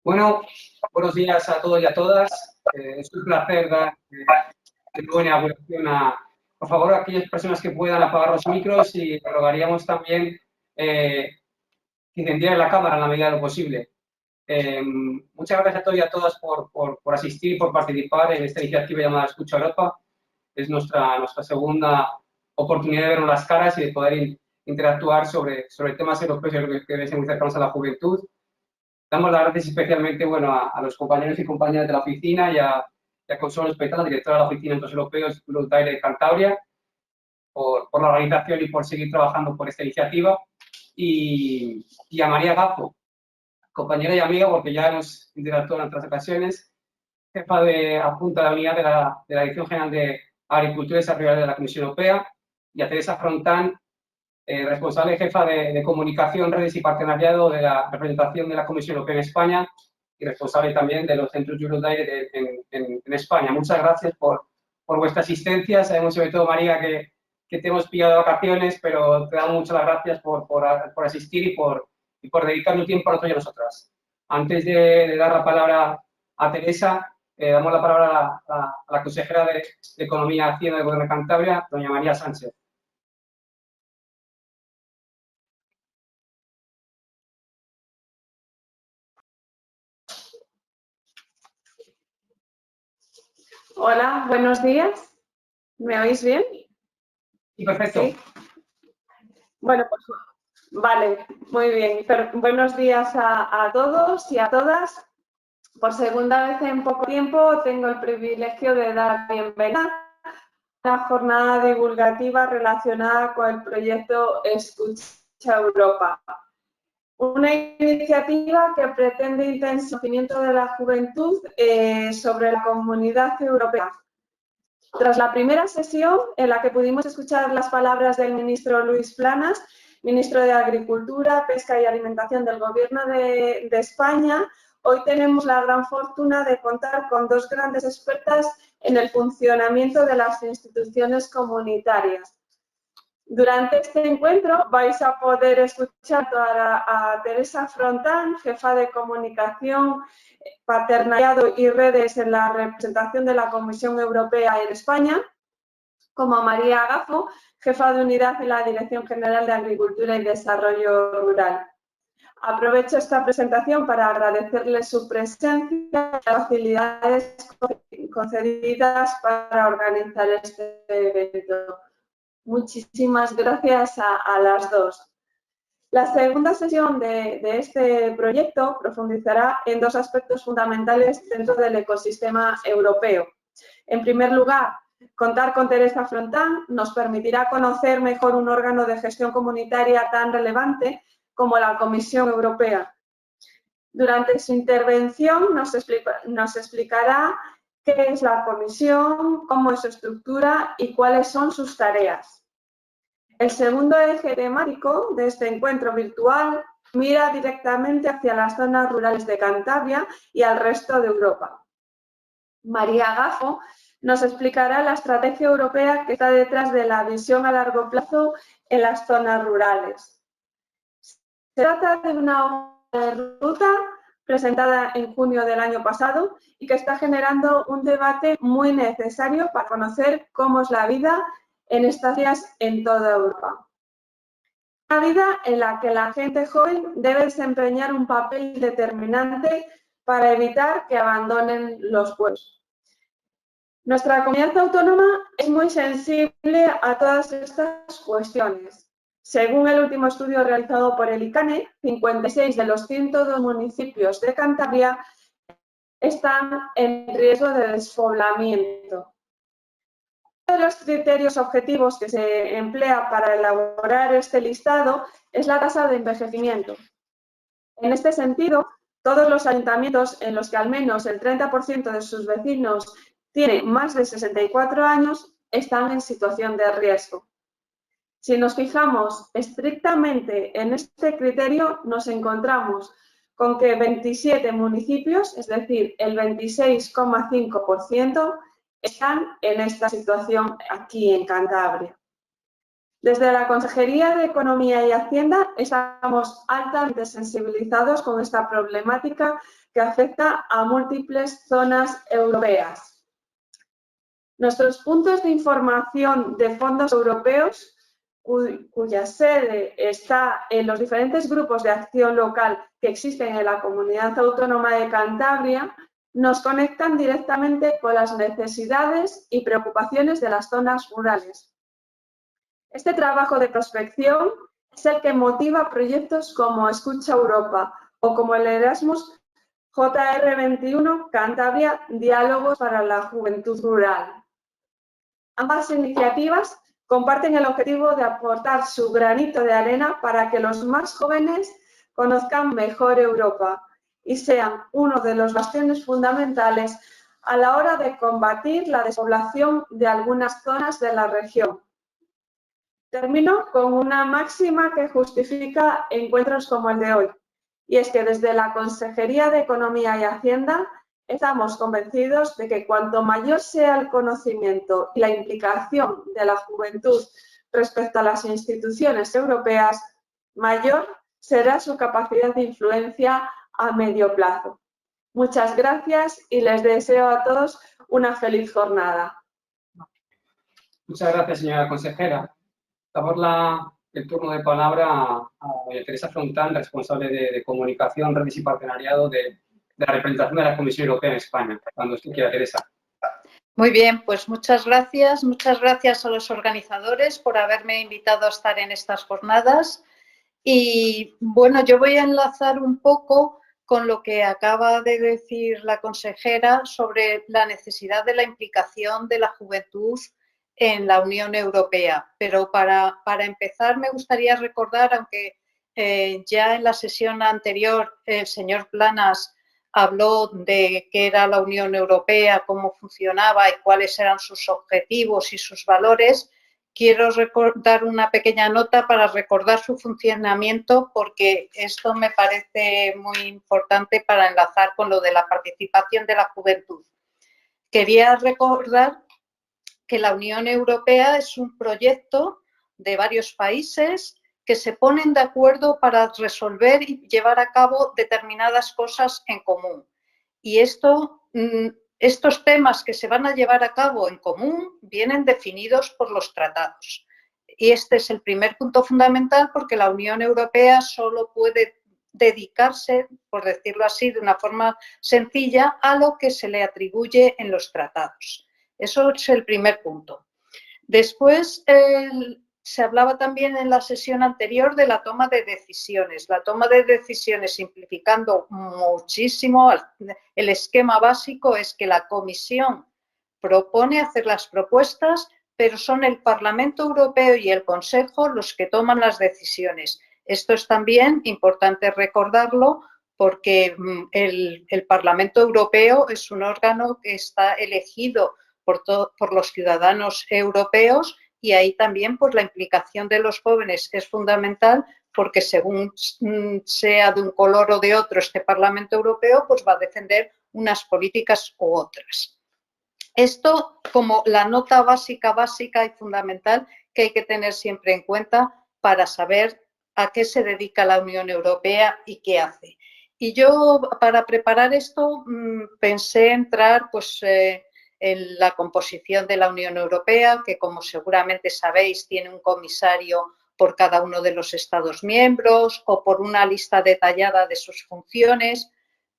Bueno, buenos días a todos y a todas. Es un placer dar buena inauguración a, por favor, a aquellas personas que puedan apagar los micros y rogaríamos también que encendieran la cámara en la medida de lo posible. Muchas gracias a todos y a todas por asistir y por participar en esta iniciativa llamada Escucha Europa. Es nuestra segunda oportunidad de vernos las caras y de poder interactuar sobre temas europeos que deben ser muy cercanos a la juventud. Damos las gracias especialmente a los compañeros y compañeras de la oficina y a Consuelo Espeta, la directora de la Oficina de Entornos Europeos Voluntaria de Cantabria, por la organización y por seguir trabajando por esta iniciativa. Y a María Gafo, compañera y amiga, porque ya hemos interactuado en otras ocasiones, jefa adjunta de la unidad de la Dirección General de Agricultura y Desarrollo de la Comisión Europea, y a Teresa Frontán, responsable jefa de comunicación, redes y partenariado de la representación de la Comisión Europea en España y responsable también de los centros Eurodirect en España. Muchas gracias por vuestra asistencia. Sabemos sobre todo, María, que te hemos pillado de vacaciones, pero te damos muchas gracias por asistir y por dedicar un tiempo a nosotros y a nosotras. Antes de dar la palabra a Teresa, damos la palabra a la consejera de Economía y Hacienda del Gobierno de Cantabria, doña María Sánchez. Hola, buenos días. ¿Me oís bien? Sí, perfecto. ¿Sí? Bueno, pues vale, muy bien. Buenos días a todos y a todas. Por segunda vez en poco tiempo tengo el privilegio de dar bienvenida a una jornada divulgativa relacionada con el proyecto Escucha Europa. Una iniciativa que pretende intensificar de la juventud sobre la comunidad europea. Tras la primera sesión, en la que pudimos escuchar las palabras del ministro Luis Planas, ministro de Agricultura, Pesca y Alimentación del Gobierno de España, hoy tenemos la gran fortuna de contar con dos grandes expertas en el funcionamiento de las instituciones comunitarias. Durante este encuentro vais a poder escuchar a Teresa Frontán, jefa de comunicación, partenariado y redes en la representación de la Comisión Europea en España, como a María Gafo, jefa de unidad en la Dirección General de Agricultura y Desarrollo Rural. Aprovecho esta presentación para agradecerles su presencia y las facilidades concedidas para organizar este evento. Muchísimas gracias a las dos. La segunda sesión de este proyecto profundizará en dos aspectos fundamentales dentro del ecosistema europeo. En primer lugar, contar con Teresa Frontán nos permitirá conocer mejor un órgano de gestión comunitaria tan relevante como la Comisión Europea. Durante su intervención nos explicará qué es la Comisión, cómo es su estructura y cuáles son sus tareas. El segundo eje temático de este encuentro virtual mira directamente hacia las zonas rurales de Cantabria y al resto de Europa. María Gafo nos explicará la estrategia europea que está detrás de la visión a largo plazo en las zonas rurales. Se trata de una hoja de ruta presentada en junio del año pasado y que está generando un debate muy necesario para conocer cómo es la vida en estas áreas en toda Europa. Una vida en la que la gente joven debe desempeñar un papel determinante para evitar que abandonen los pueblos. Nuestra comunidad autónoma es muy sensible a todas estas cuestiones. Según el último estudio realizado por el ICANE, 56 de los 102 municipios de Cantabria están en riesgo de despoblamiento. Uno de los criterios objetivos que se emplea para elaborar este listado es la tasa de envejecimiento. En este sentido, todos los ayuntamientos en los que al menos el 30% de sus vecinos tiene más de 64 años están en situación de riesgo. Si nos fijamos estrictamente en este criterio, nos encontramos con que 27 municipios, es decir, el 26,5%, están en esta situación aquí en Cantabria. Desde la Consejería de Economía y Hacienda estamos altamente sensibilizados con esta problemática que afecta a múltiples zonas europeas. Nuestros puntos de información de fondos europeos, cuya sede está en los diferentes grupos de acción local que existen en la Comunidad Autónoma de Cantabria, nos conectan directamente con las necesidades y preocupaciones de las zonas rurales. Este trabajo de prospección es el que motiva proyectos como Escucha Europa o como el Erasmus JR21 Cantabria Diálogos para la Juventud Rural. Ambas iniciativas comparten el objetivo de aportar su granito de arena para que los más jóvenes conozcan mejor Europa y sean uno de los bastiones fundamentales a la hora de combatir la despoblación de algunas zonas de la región. Termino con una máxima que justifica encuentros como el de hoy, y es que desde la Consejería de Economía y Hacienda estamos convencidos de que cuanto mayor sea el conocimiento y la implicación de la juventud respecto a las instituciones europeas, mayor será su capacidad de influencia a medio plazo. Muchas gracias y les deseo a todos una feliz jornada. Muchas gracias, señora consejera. Damos el turno de palabra a doña Teresa Frontán, responsable de comunicación, redes y partenariado de la representación de la Comisión Europea en España. Cuando usted quiera, Teresa. Muy bien, pues muchas gracias a los organizadores por haberme invitado a estar en estas jornadas. Y bueno, yo voy a enlazar un poco con lo que acaba de decir la consejera sobre la necesidad de la implicación de la juventud en la Unión Europea. Pero para empezar me gustaría recordar, aunque ya en la sesión anterior el señor Planas habló de qué era la Unión Europea, cómo funcionaba y cuáles eran sus objetivos y sus valores. Quiero dar una pequeña nota para recordar su funcionamiento porque esto me parece muy importante para enlazar con lo de la participación de la juventud. Quería recordar que la Unión Europea es un proyecto de varios países que se ponen de acuerdo para resolver y llevar a cabo determinadas cosas en común. Y estos temas que se van a llevar a cabo en común vienen definidos por los tratados. Y este es el primer punto fundamental porque la Unión Europea solo puede dedicarse, por decirlo así, de una forma sencilla, a lo que se le atribuye en los tratados. Eso es el primer punto. Después, se hablaba también en la sesión anterior de la toma de decisiones. La toma de decisiones, simplificando muchísimo, el esquema básico es que la Comisión propone hacer las propuestas, pero son el Parlamento Europeo y el Consejo los que toman las decisiones. Esto es también importante recordarlo porque el Parlamento Europeo es un órgano que está elegido por los ciudadanos europeos y ahí también pues, la implicación de los jóvenes es fundamental porque según sea de un color o de otro este Parlamento Europeo, pues va a defender unas políticas u otras. Esto como la nota básica y fundamental que hay que tener siempre en cuenta para saber a qué se dedica la Unión Europea y qué hace. Y yo para preparar esto pensé entrar pues en la composición de la Unión Europea, que como seguramente sabéis tiene un comisario por cada uno de los Estados miembros o por una lista detallada de sus funciones,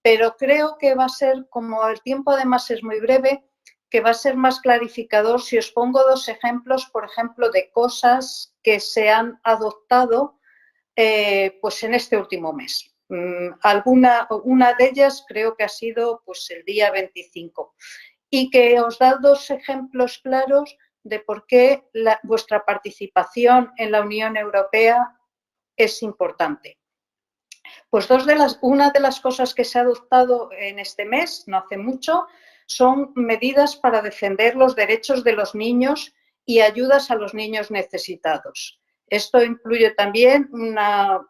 pero creo que va a ser, como el tiempo además es muy breve, que va a ser más clarificador si os pongo dos ejemplos, por ejemplo, de cosas que se han adoptado pues en este último mes. Una de ellas creo que ha sido pues, el día 25 y que os da dos ejemplos claros de por qué vuestra participación en la Unión Europea es importante. Pues una de las cosas que se ha adoptado en este mes, no hace mucho, son medidas para defender los derechos de los niños y ayudas a los niños necesitados. Esto incluye también una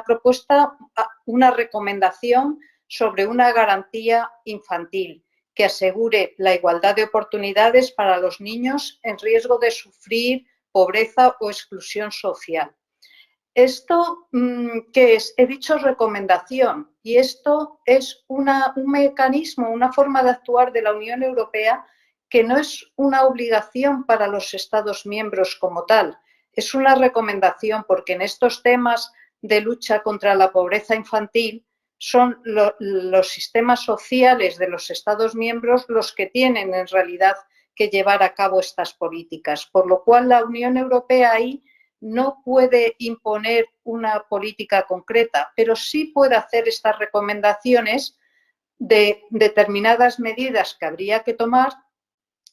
propuesta, una recomendación sobre una garantía infantil que asegure la igualdad de oportunidades para los niños en riesgo de sufrir pobreza o exclusión social. Esto, ¿qué es? He dicho recomendación y esto es un mecanismo, una forma de actuar de la Unión Europea que no es una obligación para los Estados miembros como tal, es una recomendación porque en estos temas de lucha contra la pobreza infantil son los sistemas sociales de los Estados miembros los que tienen en realidad que llevar a cabo estas políticas, por lo cual la Unión Europea ahí no puede imponer una política concreta, pero sí puede hacer estas recomendaciones de determinadas medidas que habría que tomar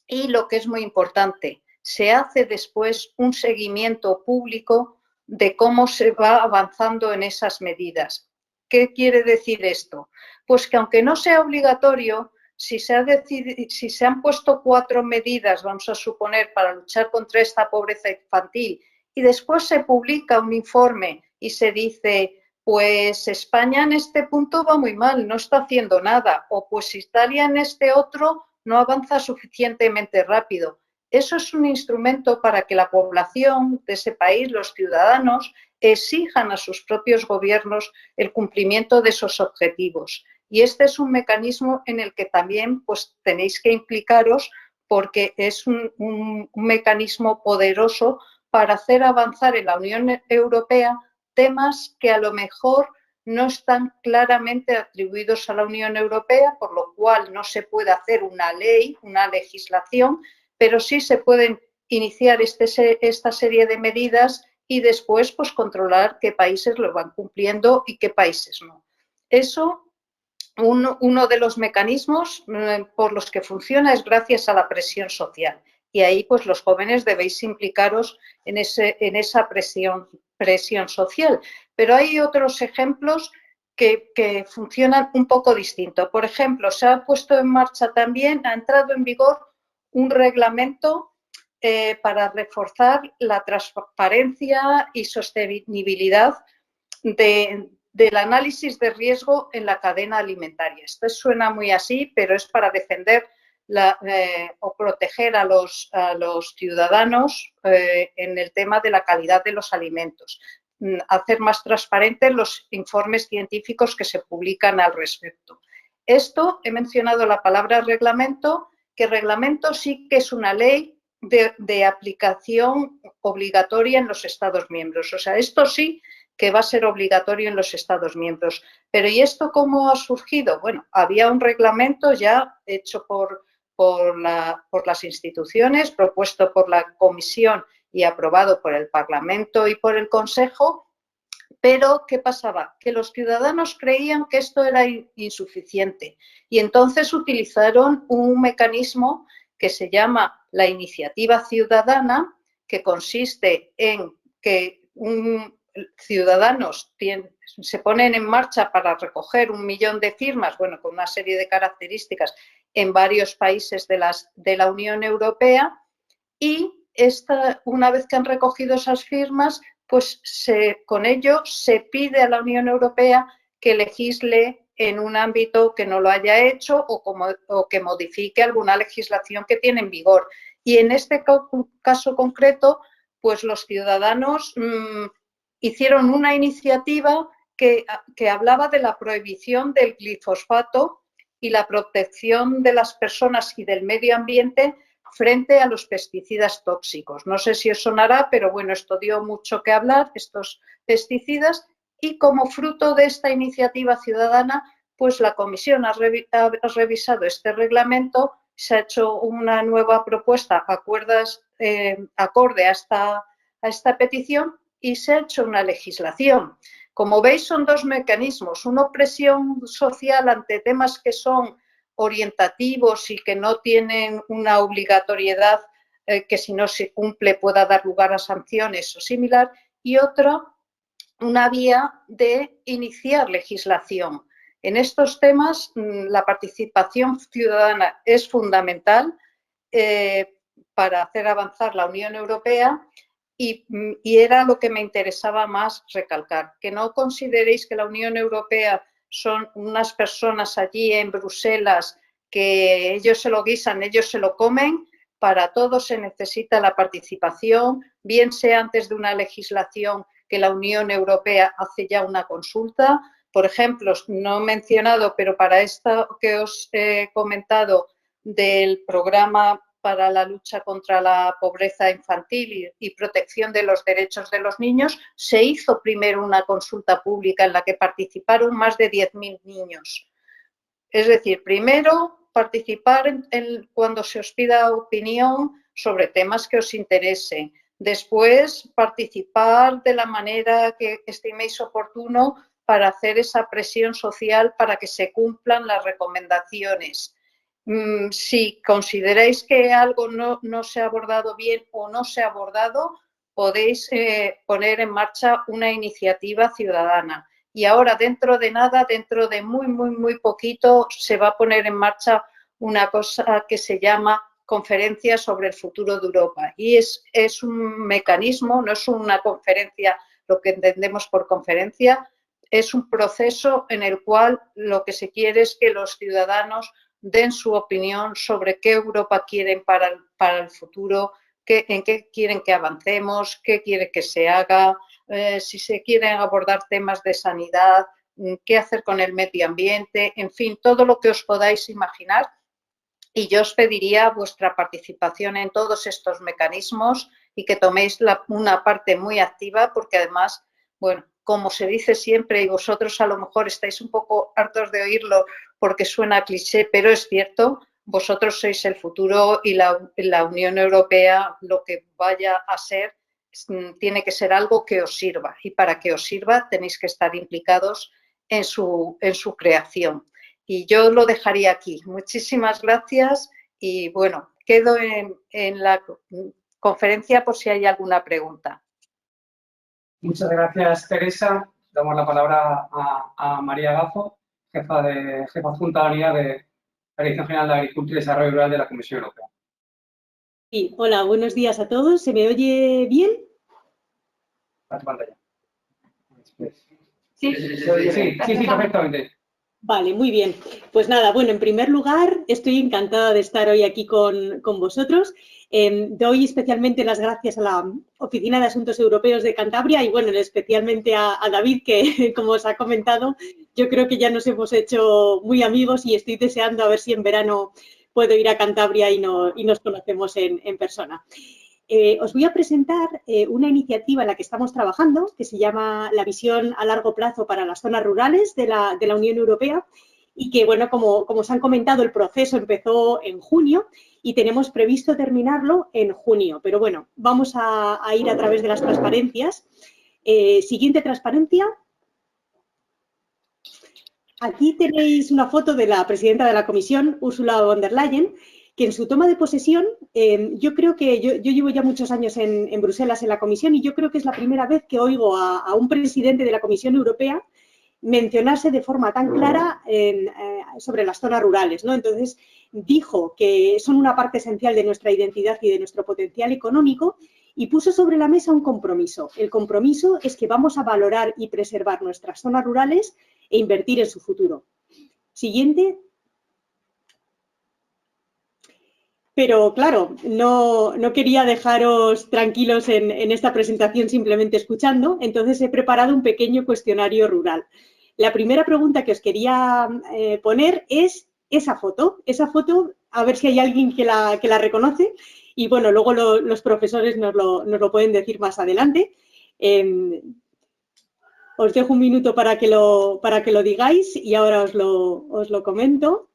y, lo que es muy importante, se hace después un seguimiento público de cómo se va avanzando en esas medidas. ¿Qué quiere decir esto? Pues que aunque no sea obligatorio, si se han puesto 4 medidas, vamos a suponer, para luchar contra esta pobreza infantil, y después se publica un informe y se dice, pues España en este punto va muy mal, no está haciendo nada, o pues Italia en este otro no avanza suficientemente rápido. Eso es un instrumento para que la población de ese país, los ciudadanos, exijan a sus propios gobiernos el cumplimiento de esos objetivos. Y este es un mecanismo en el que también pues, tenéis que implicaros porque es un mecanismo poderoso para hacer avanzar en la Unión Europea temas que a lo mejor no están claramente atribuidos a la Unión Europea, por lo cual no se puede hacer una ley, una legislación, pero sí se pueden iniciar esta serie de medidas y después pues, controlar qué países lo van cumpliendo y qué países no. Eso, uno de los mecanismos por los que funciona es gracias a la presión social. Y ahí pues los jóvenes debéis implicaros en esa presión social. Pero hay otros ejemplos que funcionan un poco distinto. Por ejemplo, se ha puesto en marcha también, ha entrado en vigor un reglamento para reforzar la transparencia y sostenibilidad del análisis de riesgo en la cadena alimentaria. Esto suena muy así, pero es para defender o proteger a los ciudadanos en el tema de la calidad de los alimentos, hacer más transparentes los informes científicos que se publican al respecto. Esto, he mencionado la palabra reglamento, que reglamento sí que es una ley de aplicación obligatoria en los Estados miembros. O sea, esto sí que va a ser obligatorio en los Estados miembros. Pero ¿y esto cómo ha surgido? Bueno, había un reglamento ya hecho por las instituciones, propuesto por la Comisión y aprobado por el Parlamento y por el Consejo, pero ¿qué pasaba? Que los ciudadanos creían que esto era insuficiente y entonces utilizaron un mecanismo que se llama la iniciativa ciudadana, que consiste en que ciudadanos se ponen en marcha para recoger 1 millón de firmas, bueno, con una serie de características en varios países de la Unión Europea, y una vez que han recogido esas firmas, pues con ello se pide a la Unión Europea que legisle en un ámbito que no lo haya hecho o que modifique alguna legislación que tiene en vigor. Y en este caso concreto, pues los ciudadanos hicieron una iniciativa que hablaba de la prohibición del glifosato y la protección de las personas y del medio ambiente frente a los pesticidas tóxicos. No sé si os sonará, pero bueno, esto dio mucho que hablar, estos pesticidas, y como fruto de esta iniciativa ciudadana, pues la Comisión ha revisado este reglamento, se ha hecho una nueva propuesta acorde a esta petición y se ha hecho una legislación. Como veis, son 2 mecanismos, uno presión social ante temas que son orientativos y que no tienen una obligatoriedad que si no se cumple pueda dar lugar a sanciones o similar, y otro, una vía de iniciar legislación. En estos temas la participación ciudadana es fundamental para hacer avanzar la Unión Europea. Y era lo que me interesaba más recalcar, que no consideréis que la Unión Europea son unas personas allí en Bruselas que ellos se lo guisan, ellos se lo comen. Para todo se necesita la participación, bien sea antes de una legislación que la Unión Europea hace ya una consulta. Por ejemplo, no he mencionado, pero para esto que os he comentado del programa para la lucha contra la pobreza infantil y protección de los derechos de los niños, se hizo primero una consulta pública en la que participaron más de 10.000 niños. Es decir, primero participar cuando se os pida opinión sobre temas que os interesen. Después, participar de la manera que estiméis oportuno para hacer esa presión social para que se cumplan las recomendaciones. Si consideráis que algo no se ha abordado bien o no se ha abordado, podéis poner en marcha una iniciativa ciudadana. Y ahora, dentro de nada, dentro de muy poquito, se va a poner en marcha una cosa que se llama Conferencia sobre el futuro de Europa. Y es un mecanismo, no es una conferencia, lo que entendemos por conferencia, es un proceso en el cual lo que se quiere es que los ciudadanos den su opinión sobre qué Europa quieren para el futuro, en qué quieren que avancemos, qué quiere que se haga, si se quieren abordar temas de sanidad, qué hacer con el medio ambiente, en fin, todo lo que os podáis imaginar. Y yo os pediría vuestra participación en todos estos mecanismos y que toméis una parte muy activa, porque además, bueno, como se dice siempre, y vosotros a lo mejor estáis un poco hartos de oírlo porque suena cliché, pero es cierto, vosotros sois el futuro y la Unión Europea, lo que vaya a ser, tiene que ser algo que os sirva. Y para que os sirva tenéis que estar implicados en su creación. Y yo lo dejaría aquí. Muchísimas gracias y bueno, quedo en la conferencia por si hay alguna pregunta. Muchas gracias, Teresa. Damos la palabra a María Gazo, jefa adjunta de la unidad de la Dirección General de Agricultura y Desarrollo Rural de la Comisión Europea. Sí, hola, buenos días a todos. ¿Se me oye bien? A tu pantalla. Sí, Sí, perfectamente. Vale, muy bien. Pues nada, bueno, en primer lugar, estoy encantada de estar hoy aquí con vosotros. Doy especialmente las gracias a la Oficina de Asuntos Europeos de Cantabria y, bueno, especialmente a David, que, como os ha comentado, yo creo que ya nos hemos hecho muy amigos y estoy deseando a ver si en verano puedo ir a Cantabria y nos conocemos en persona. Os voy a presentar una iniciativa en la que estamos trabajando, que se llama la visión a largo plazo para las zonas rurales de la Unión Europea y que, bueno, como os han comentado, el proceso empezó en junio y tenemos previsto terminarlo en junio. Pero bueno, vamos a ir a través de las transparencias. Siguiente transparencia. Aquí tenéis una foto de la presidenta de la Comisión, Ursula von der Leyen, que en su toma de posesión, yo creo que yo llevo ya muchos años en Bruselas en la Comisión y yo creo que es la primera vez que oigo a un presidente de la Comisión Europea mencionarse de forma tan clara sobre las zonas rurales, ¿no? Entonces, dijo que son una parte esencial de nuestra identidad y de nuestro potencial económico y puso sobre la mesa un compromiso. El compromiso es que vamos a valorar y preservar nuestras zonas rurales e invertir en su futuro. Siguiente. Pero claro, no quería dejaros tranquilos en esta presentación simplemente escuchando, entonces he preparado un pequeño cuestionario rural. La primera pregunta que os quería poner es esa foto, a ver si hay alguien que la reconoce y bueno, luego los profesores nos lo pueden decir más adelante. Os dejo un minuto para que lo digáis y ahora os lo comento.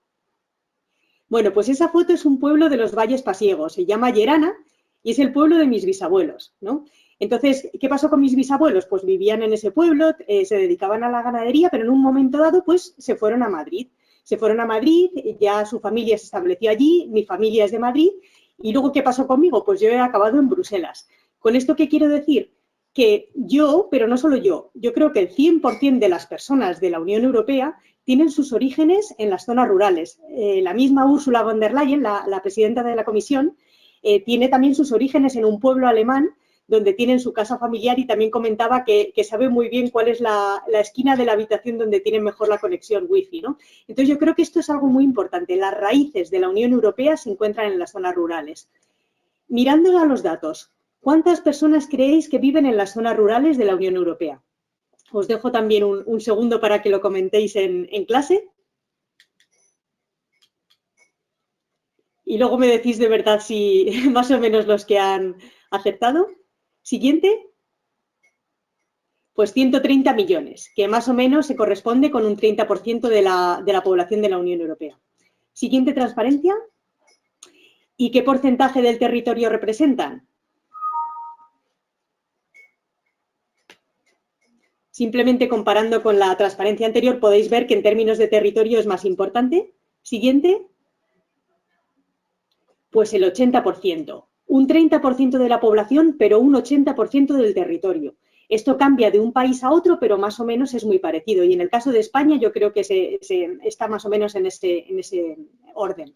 Bueno, pues esa foto es un pueblo de los Valles Pasiegos, se llama Llerana y es el pueblo de mis bisabuelos, ¿no? Entonces, ¿qué pasó con mis bisabuelos? Pues vivían en ese pueblo, se dedicaban a la ganadería, pero en un momento dado, pues se fueron a Madrid. Se fueron a Madrid, ya su familia se estableció allí, mi familia es de Madrid, y luego, ¿qué pasó conmigo? Pues yo he acabado en Bruselas. ¿Con esto qué quiero decir? Que yo, pero no solo yo creo que el 100% de las personas de la Unión Europea tienen sus orígenes en las zonas rurales. La misma Ursula von der Leyen, la presidenta de la Comisión, tiene también sus orígenes en un pueblo alemán donde tienen su casa familiar y también comentaba que sabe muy bien cuál es la esquina de la habitación donde tienen mejor la conexión wifi, ¿no? Entonces yo creo que esto es algo muy importante. Las raíces de la Unión Europea se encuentran en las zonas rurales. Mirando a los datos, ¿Cuántas personas creéis que viven en las zonas rurales de la Unión Europea? Os dejo también un segundo para que lo comentéis en clase. Y luego me decís de verdad si más o menos los que han acertado. Siguiente. Pues 130 millones, que más o menos se corresponde con un 30% de la población de la Unión Europea. Siguiente transparencia. ¿Y qué porcentaje del territorio representan? Simplemente comparando con la transparencia anterior podéis ver que en términos de territorio es más importante. Siguiente. Pues el 80%. Un 30% de la población, pero un 80% del territorio. Esto cambia de un país a otro, pero más o menos es muy parecido. Y en el caso de España yo creo que está más o menos en ese orden.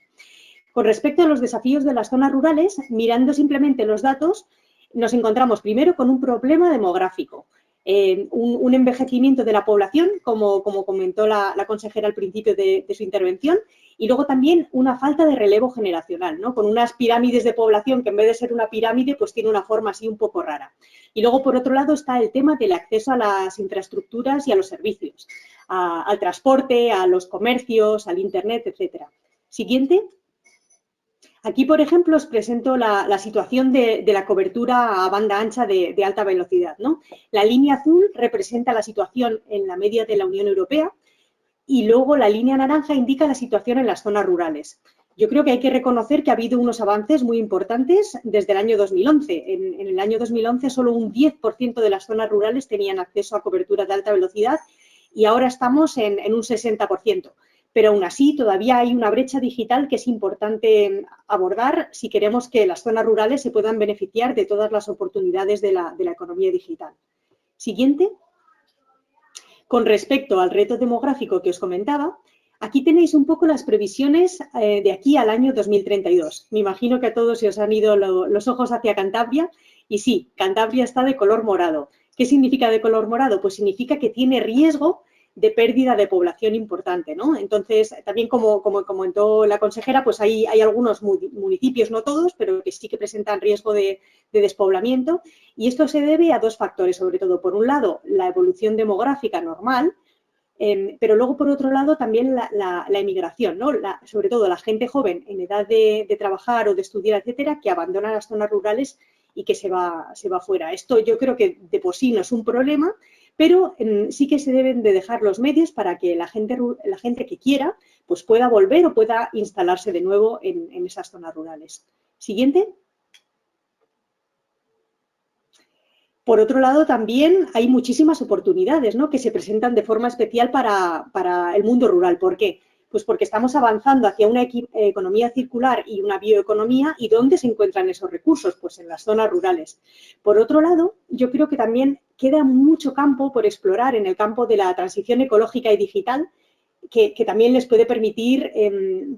Con respecto a los desafíos de las zonas rurales, mirando simplemente los datos, nos encontramos primero con un problema demográfico. Un envejecimiento de la población, como comentó la consejera al principio de su intervención, y luego también una falta de relevo generacional, ¿no? Con unas pirámides de población que en vez de ser una pirámide, pues tiene una forma así un poco rara. Y luego, por otro lado, está el tema del acceso a las infraestructuras y a los servicios, al transporte, a los comercios, al Internet, etcétera. Siguiente. Aquí, por ejemplo, os presento la situación de la cobertura a banda ancha de alta velocidad, ¿no? La línea azul representa la situación en la media de la Unión Europea y luego la línea naranja indica la situación en las zonas rurales. Yo creo que hay que reconocer que ha habido unos avances muy importantes desde el año 2011. En el año 2011 solo un 10% de las zonas rurales tenían acceso a cobertura de alta velocidad y ahora estamos en un 60%. Pero aún así todavía hay una brecha digital que es importante abordar si queremos que las zonas rurales se puedan beneficiar de todas las oportunidades de la economía digital. Siguiente. Con respecto al reto demográfico que os comentaba, aquí tenéis un poco las previsiones de aquí al año 2032. Me imagino que a todos se os han ido los ojos hacia Cantabria y sí, Cantabria está de color morado. ¿Qué significa de color morado? Pues significa que tiene riesgo de pérdida de población importante, ¿no? Entonces, también como comentó la consejera, pues hay algunos municipios, no todos, pero que sí que presentan riesgo de despoblamiento y esto se debe a dos factores, sobre todo. Por un lado, la evolución demográfica normal, pero luego, por otro lado, también la emigración, ¿no? Sobre todo la gente joven en edad de trabajar o de estudiar, etcétera, que abandona las zonas rurales y que se va fuera. Esto yo creo que de por sí no es un problema, pero sí que se deben de dejar los medios para que la gente que quiera pues pueda volver o pueda instalarse de nuevo en esas zonas rurales. Siguiente. Por otro lado, también hay muchísimas oportunidades, ¿no?, que se presentan de forma especial para el mundo rural. ¿Por qué? Pues porque estamos avanzando hacia una economía circular y una bioeconomía. ¿Y dónde se encuentran esos recursos? Pues en las zonas rurales. Por otro lado, yo creo que también queda mucho campo por explorar en el campo de la transición ecológica y digital, que también les puede permitir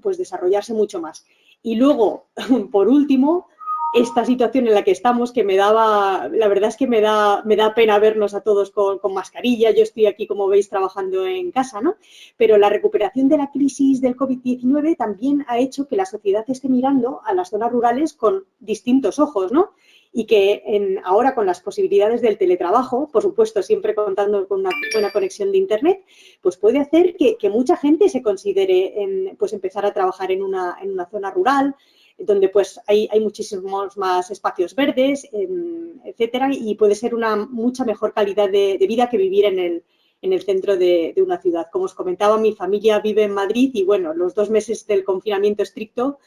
pues desarrollarse mucho más. Y luego, por último, esta situación en la que estamos, que la verdad es que me da pena vernos a todos con mascarilla. Yo estoy aquí, como veis, trabajando en casa, ¿no? Pero la recuperación de la crisis del COVID-19 también ha hecho que la sociedad esté mirando a las zonas rurales con distintos ojos, ¿no? Y que ahora con las posibilidades del teletrabajo, por supuesto, siempre contando con una buena conexión de Internet, pues puede hacer que mucha gente se considere pues empezar a trabajar en una zona rural, donde pues hay muchísimos más espacios verdes, etcétera, y puede ser una mucha mejor calidad de vida que vivir en el centro de una ciudad. Como os comentaba, mi familia vive en Madrid y, bueno, los 2 meses del confinamiento estricto,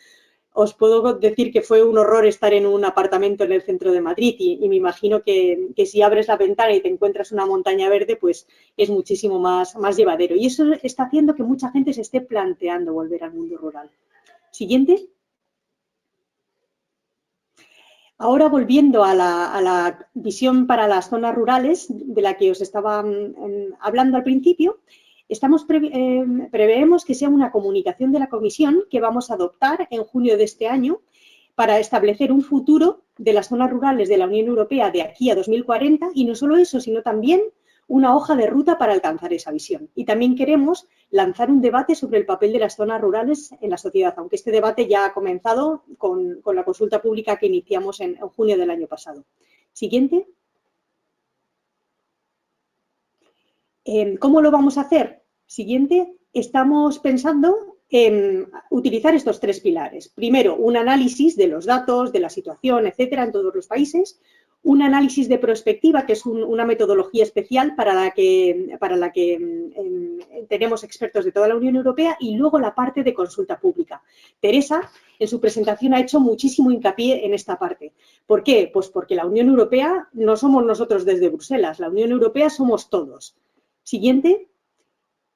os puedo decir que fue un horror estar en un apartamento en el centro de Madrid y me imagino que si abres la ventana y te encuentras una montaña verde, pues es muchísimo más llevadero. Y eso está haciendo que mucha gente se esté planteando volver al mundo rural. Siguiente. Ahora, volviendo a la visión para las zonas rurales, de la que os estaba hablando al principio, preveemos que sea una comunicación de la Comisión que vamos a adoptar en junio de este año para establecer un futuro de las zonas rurales de la Unión Europea de aquí a 2040, y no solo eso, sino también una hoja de ruta para alcanzar esa visión. Y también queremos lanzar un debate sobre el papel de las zonas rurales en la sociedad, aunque este debate ya ha comenzado con la consulta pública que iniciamos en junio del año pasado. Siguiente. ¿Cómo lo vamos a hacer? Siguiente. Estamos pensando en utilizar estos 3 pilares. Primero, un análisis de los datos, de la situación, etcétera, en todos los países. Un análisis de prospectiva, que es una metodología especial para la que tenemos expertos de toda la Unión Europea, y luego la parte de consulta pública. Teresa, en su presentación, ha hecho muchísimo hincapié en esta parte. ¿Por qué? Pues porque la Unión Europea no somos nosotros desde Bruselas, la Unión Europea somos todos. Siguiente.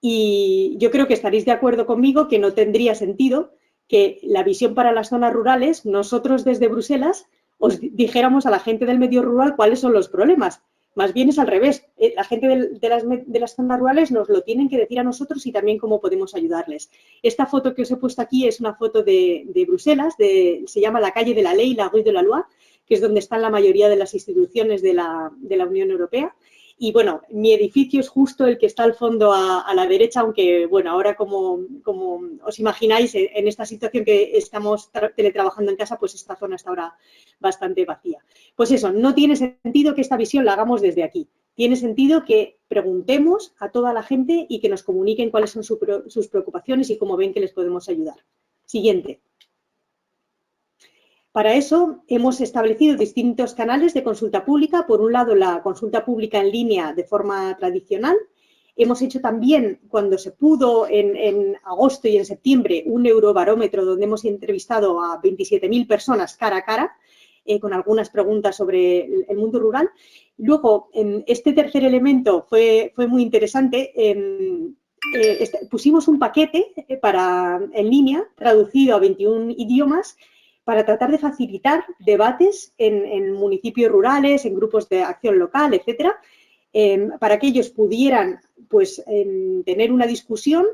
Y yo creo que estaréis de acuerdo conmigo que no tendría sentido que la visión para las zonas rurales, nosotros desde Bruselas, os dijéramos a la gente del medio rural cuáles son los problemas. Más bien es al revés. La gente de las zonas rurales nos lo tienen que decir a nosotros y también cómo podemos ayudarles. Esta foto que os he puesto aquí es una foto de Bruselas, se llama la calle de la Ley, la Rue de la Loi, que es donde están la mayoría de las instituciones de la Unión Europea. Y bueno, mi edificio es justo el que está al fondo a la derecha, aunque bueno, ahora como os imagináis, en esta situación que estamos teletrabajando en casa, pues esta zona está ahora bastante vacía. Pues eso, no tiene sentido que esta visión la hagamos desde aquí. Tiene sentido que preguntemos a toda la gente y que nos comuniquen cuáles son sus preocupaciones y cómo ven que les podemos ayudar. Siguiente. Para eso hemos establecido distintos canales de consulta pública. Por un lado, la consulta pública en línea de forma tradicional. Hemos hecho también, cuando se pudo, en agosto y en septiembre, un eurobarómetro donde hemos entrevistado a 27.000 personas cara a cara, con algunas preguntas sobre el mundo rural. Luego, este tercer elemento fue muy interesante. Pusimos un paquete en línea, traducido a 21 idiomas, para tratar de facilitar debates en municipios rurales, en grupos de acción local, etcétera, para que ellos pudieran pues, tener una discusión,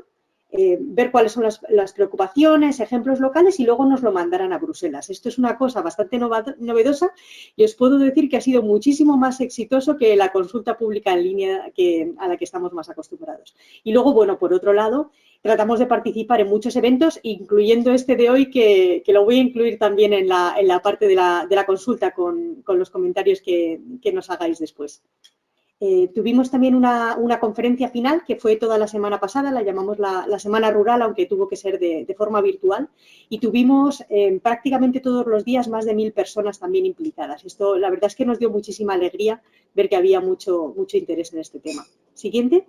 ver cuáles son las preocupaciones, ejemplos locales y luego nos lo mandaran a Bruselas. Esto es una cosa bastante novedosa y os puedo decir que ha sido muchísimo más exitoso que la consulta pública en línea a la que estamos más acostumbrados. Y luego, bueno, por otro lado, tratamos de participar en muchos eventos, incluyendo este de hoy, que lo voy a incluir también en la parte de la consulta con los comentarios que nos hagáis después. Tuvimos también una conferencia final que fue toda la semana pasada, la llamamos la Semana Rural, aunque tuvo que ser de forma virtual, y tuvimos prácticamente todos los días más de 1000 personas también implicadas. Esto, la verdad es que nos dio muchísima alegría ver que había mucho interés en este tema. Siguiente.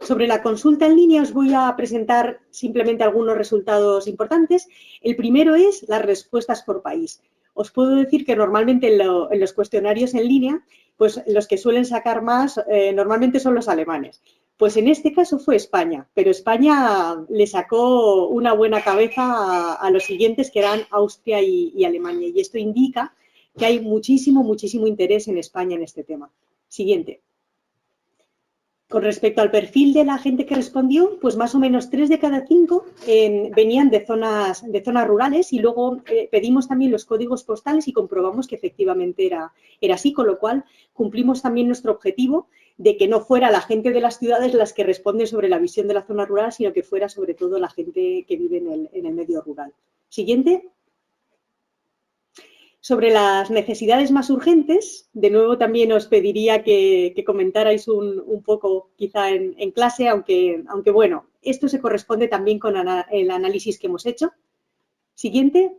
Sobre la consulta en línea os voy a presentar simplemente algunos resultados importantes. El primero es las respuestas por país. Os puedo decir que normalmente en los cuestionarios en línea, pues los que suelen sacar más normalmente son los alemanes. Pues en este caso fue España, pero España le sacó una buena cabeza a los siguientes, que eran Austria y Alemania. Y esto indica que hay muchísimo interés en España en este tema. Siguiente. Con respecto al perfil de la gente que respondió, pues más o menos 3 de cada 5 venían de zonas rurales y luego pedimos también los códigos postales y comprobamos que efectivamente era así, con lo cual cumplimos también nuestro objetivo de que no fuera la gente de las ciudades las que responden sobre la visión de la zona rural, sino que fuera sobre todo la gente que vive en el medio rural. Siguiente. Sobre las necesidades más urgentes, de nuevo también os pediría que comentarais un poco quizá en clase, aunque bueno, esto se corresponde también con el análisis que hemos hecho. Siguiente.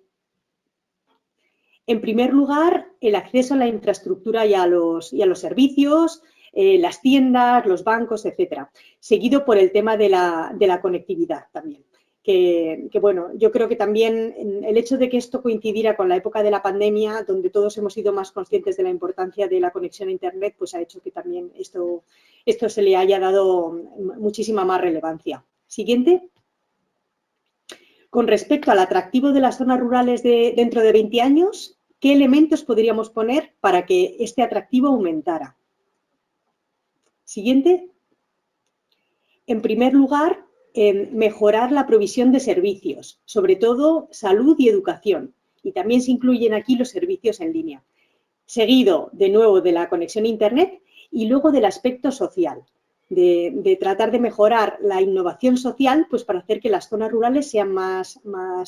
En primer lugar, el acceso a la infraestructura y a los servicios, las tiendas, los bancos, etcétera. Seguido por el tema de la conectividad también. Que bueno, yo creo que también el hecho de que esto coincidiera con la época de la pandemia, donde todos hemos sido más conscientes de la importancia de la conexión a Internet, pues ha hecho que también esto se le haya dado muchísima más relevancia. Siguiente. Con respecto al atractivo de las zonas rurales dentro de 20 años, ¿qué elementos podríamos poner para que este atractivo aumentara? Siguiente. En primer lugar, mejorar la provisión de servicios, sobre todo salud y educación. Y también se incluyen aquí los servicios en línea. Seguido, de nuevo, de la conexión a Internet y luego del aspecto social, de tratar de mejorar la innovación social pues para hacer que las zonas rurales sean más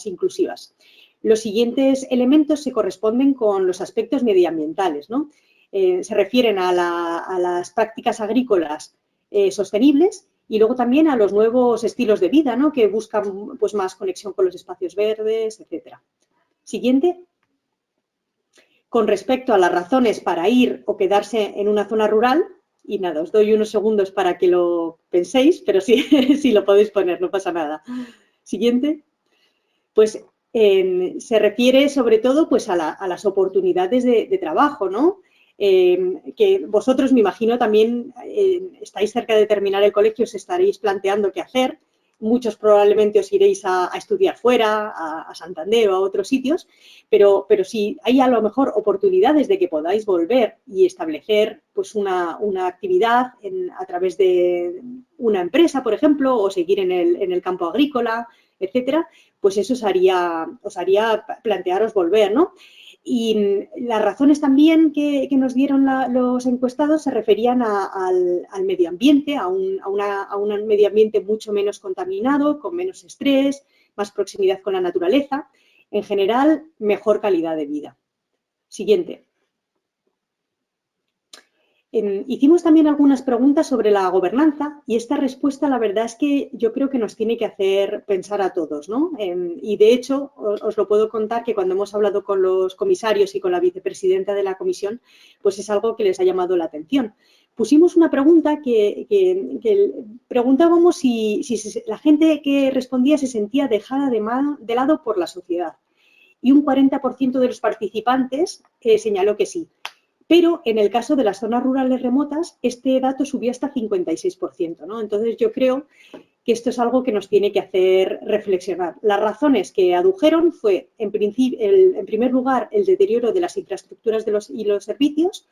inclusivas. Los siguientes elementos se corresponden con los aspectos medioambientales, ¿no? Se refieren a las prácticas agrícolas sostenibles y luego también a los nuevos estilos de vida, ¿no? Que buscan pues, más conexión con los espacios verdes, etc. Siguiente. Con respecto a las razones para ir o quedarse en una zona rural, y nada, os doy unos segundos para que lo penséis, pero sí, sí lo podéis poner, no pasa nada. Siguiente. Pues se refiere sobre todo pues, a las oportunidades de trabajo, ¿no? Que vosotros, me imagino, también estáis cerca de terminar el colegio, os estaréis planteando qué hacer. Muchos probablemente os iréis a estudiar fuera, a Santander o a otros sitios, pero sí hay a lo mejor oportunidades de que podáis volver y establecer pues, una actividad a través de una empresa, por ejemplo, o seguir en el campo agrícola, etcétera, pues eso os haría plantearos volver, ¿no? Y las razones también que nos dieron los encuestados se referían al medio ambiente, a un medio ambiente mucho menos contaminado, con menos estrés, más proximidad con la naturaleza, en general, mejor calidad de vida. Siguiente. Hicimos también algunas preguntas sobre la gobernanza y esta respuesta la verdad es que yo creo que nos tiene que hacer pensar a todos, ¿no? Y de hecho os lo puedo contar que cuando hemos hablado con los comisarios y con la vicepresidenta de la comisión, pues es algo que les ha llamado la atención. Pusimos una pregunta que preguntábamos si la gente que respondía se sentía dejada de lado por la sociedad y un 40% de los participantes señaló que sí. Pero en el caso de las zonas rurales remotas, este dato subió hasta 56%, ¿no? Entonces, yo creo que esto es algo que nos tiene que hacer reflexionar. Las razones que adujeron fue, en primer lugar, el deterioro de las infraestructuras y los servicios,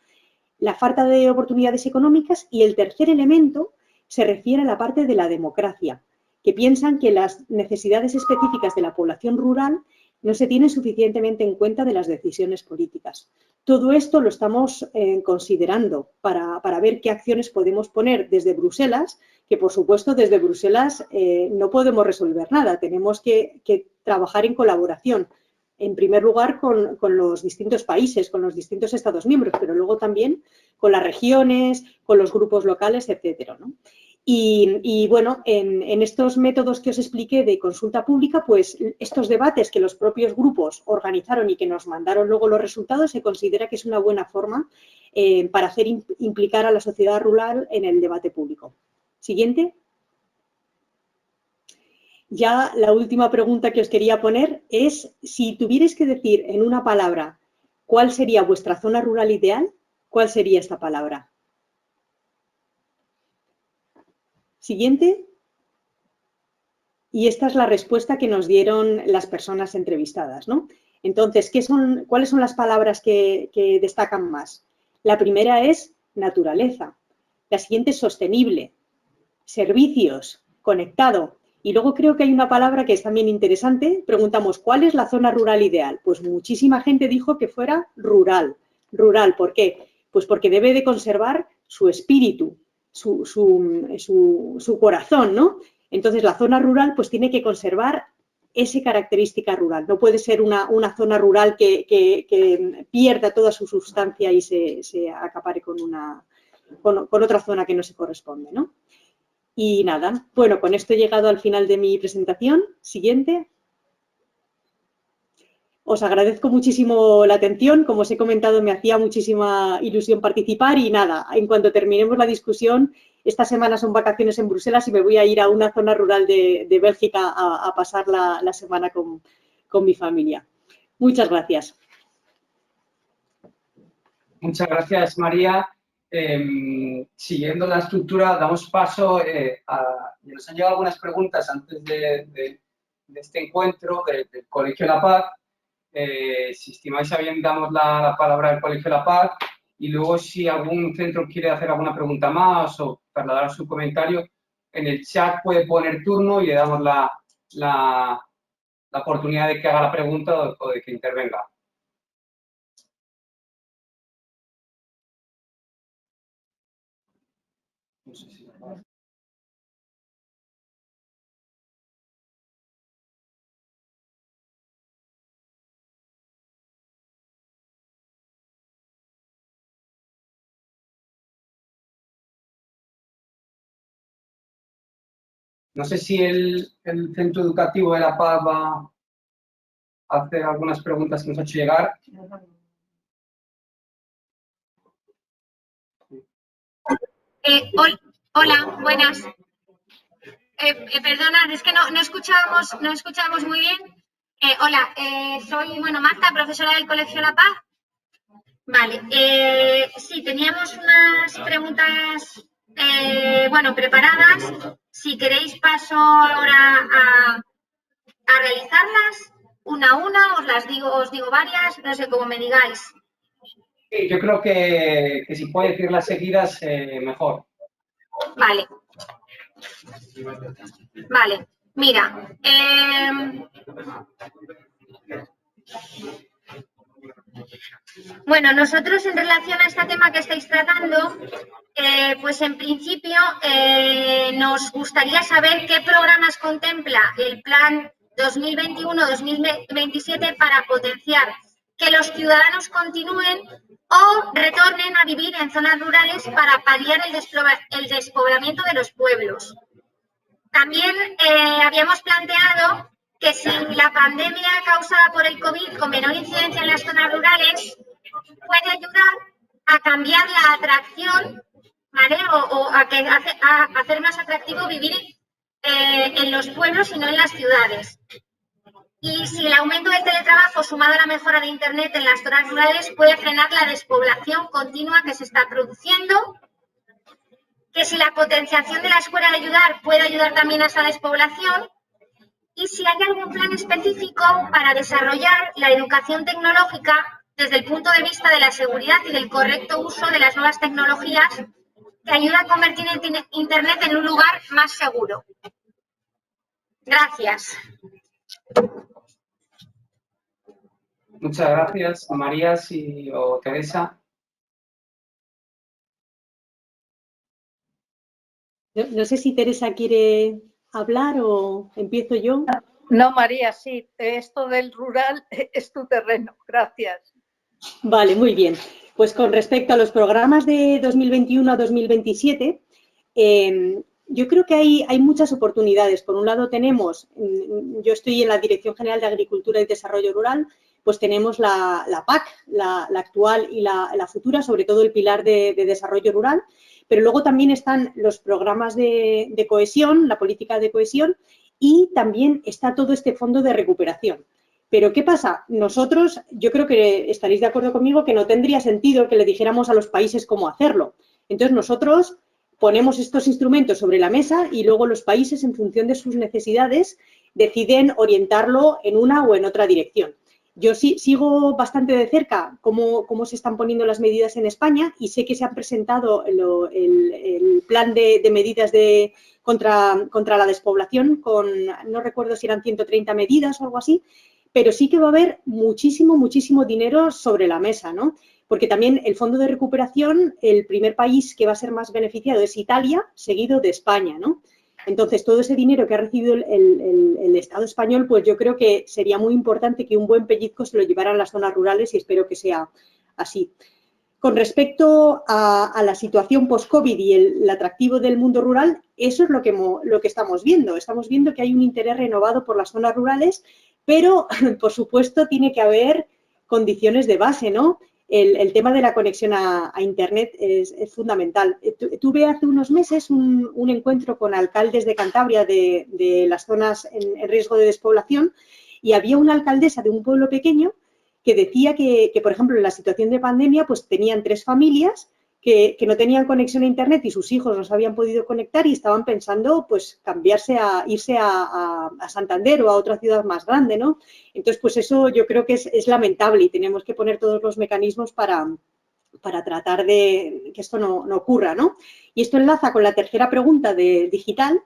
la falta de oportunidades económicas y el tercer elemento se refiere a la parte de la democracia, que piensan que las necesidades específicas de la población rural no se tienen suficientemente en cuenta de las decisiones políticas. Todo esto lo estamos considerando para ver qué acciones podemos poner desde Bruselas, que por supuesto desde Bruselas no podemos resolver nada, tenemos que trabajar en colaboración. En primer lugar, con los distintos países, con los distintos Estados miembros, pero luego también con las regiones, con los grupos locales, etcétera, ¿no? Y bueno, en estos métodos que os expliqué de consulta pública, pues estos debates que los propios grupos organizaron y que nos mandaron luego los resultados, se considera que es una buena forma para hacer implicar a la sociedad rural en el debate público. Siguiente. Ya la última pregunta que os quería poner es, si tuvierais que decir en una palabra cuál sería vuestra zona rural ideal, ¿cuál sería esta palabra? Siguiente. Y esta es la respuesta que nos dieron las personas entrevistadas, ¿no? Entonces, ¿cuáles son las palabras que destacan más? La primera es naturaleza. La siguiente es sostenible, servicios, conectado. Y luego creo que hay una palabra que es también interesante. Preguntamos, ¿cuál es la zona rural ideal? Pues muchísima gente dijo que fuera rural. Rural, ¿por qué? Pues porque debe de conservar su espíritu, su corazón, ¿no? Entonces, la zona rural pues tiene que conservar esa característica rural. No puede ser una zona rural que pierda toda su sustancia y se acapare con otra zona que no se corresponde, ¿no? Y nada, bueno, con esto he llegado al final de mi presentación. Siguiente. Os agradezco muchísimo la atención. Como os he comentado, me hacía muchísima ilusión participar y nada, en cuanto terminemos la discusión, esta semana son vacaciones en Bruselas y me voy a ir a una zona rural de Bélgica a pasar la semana con mi familia. Muchas gracias. Muchas gracias, María. Siguiendo la estructura, damos paso nos han llegado algunas preguntas antes de este encuentro del Colegio La Paz. Si estimáis a bien, damos la palabra al Colegio La Paz y luego si algún centro quiere hacer alguna pregunta más o trasladar su comentario, en el chat puede poner turno y le damos la oportunidad de que haga la pregunta o de que intervenga. No sé si... No sé si el centro educativo de La Paz va a hacer algunas preguntas que nos ha hecho llegar. Hola, buenas. Perdonad, es que no escuchamos muy bien. Hola, soy Marta, profesora del Colegio La Paz. Vale, sí, teníamos unas preguntas preparadas. Si queréis paso ahora a realizarlas una a una, os digo varias, no sé cómo me digáis. Sí, yo creo que si puede decirlas seguidas, mejor. Vale. Vale, mira. Bueno, nosotros en relación a este tema que estáis tratando, pues en principio nos gustaría saber qué programas contempla el plan 2021-2027 para potenciar que los ciudadanos continúen o retornen a vivir en zonas rurales para paliar el despoblamiento de los pueblos. También habíamos planteado que si la pandemia causada por el COVID con menor incidencia en las zonas rurales puede ayudar a cambiar la atracción, ¿vale? O a hacer más atractivo vivir en los pueblos y no en las ciudades. Y si el aumento del teletrabajo sumado a la mejora de Internet en las zonas rurales puede frenar la despoblación continua que se está produciendo. Que si la potenciación de la escuela de ayudar puede ayudar también a esa despoblación y si hay algún plan específico para desarrollar la educación tecnológica desde el punto de vista de la seguridad y del correcto uso de las nuevas tecnologías que ayuda a convertir Internet en un lugar más seguro. Gracias. Muchas gracias, María o Teresa. No sé si Teresa quiere hablar o empiezo yo. No, María, sí, esto del rural es tu terreno. Gracias. Vale, muy bien. Pues con respecto a los programas de 2021 a 2027, yo creo que hay muchas oportunidades. Por un lado tenemos, yo estoy en la Dirección General de Agricultura y Desarrollo Rural, pues tenemos la PAC, la actual y la futura, sobre todo el pilar de desarrollo rural, pero luego también están los programas de cohesión, la política de cohesión, y también está todo este fondo de recuperación. Pero, ¿qué pasa? Nosotros, yo creo que estaréis de acuerdo conmigo que no tendría sentido que le dijéramos a los países cómo hacerlo. Entonces, nosotros ponemos estos instrumentos sobre la mesa y luego los países, en función de sus necesidades, deciden orientarlo en una o en otra dirección. Yo sí sigo bastante de cerca cómo se están poniendo las medidas en España y sé que se ha presentado el plan de medidas contra la despoblación no recuerdo si eran 130 medidas o algo así, pero sí que va a haber muchísimo dinero sobre la mesa, ¿no? Porque también el fondo de recuperación, el primer país que va a ser más beneficiado es Italia, seguido de España, ¿no? Entonces, todo ese dinero que ha recibido el Estado español, pues yo creo que sería muy importante que un buen pellizco se lo llevaran las zonas rurales y espero que sea así. Con respecto a la situación post-COVID y el atractivo del mundo rural, eso es lo que estamos viendo. Estamos viendo que hay un interés renovado por las zonas rurales, pero, por supuesto, tiene que haber condiciones de base, ¿no? El tema de la conexión a Internet es fundamental. Tuve hace unos meses un encuentro con alcaldes de Cantabria de las zonas en riesgo de despoblación y había una alcaldesa de un pueblo pequeño que decía que, por ejemplo, en la situación de pandemia, pues tenían 3 familias que no tenían conexión a Internet y sus hijos no se habían podido conectar y estaban pensando, pues, irse a Santander o a otra ciudad más grande, ¿no? Entonces, pues eso yo creo que es lamentable y tenemos que poner todos los mecanismos para tratar de que esto no ocurra, ¿no? Y esto enlaza con la tercera pregunta de digital,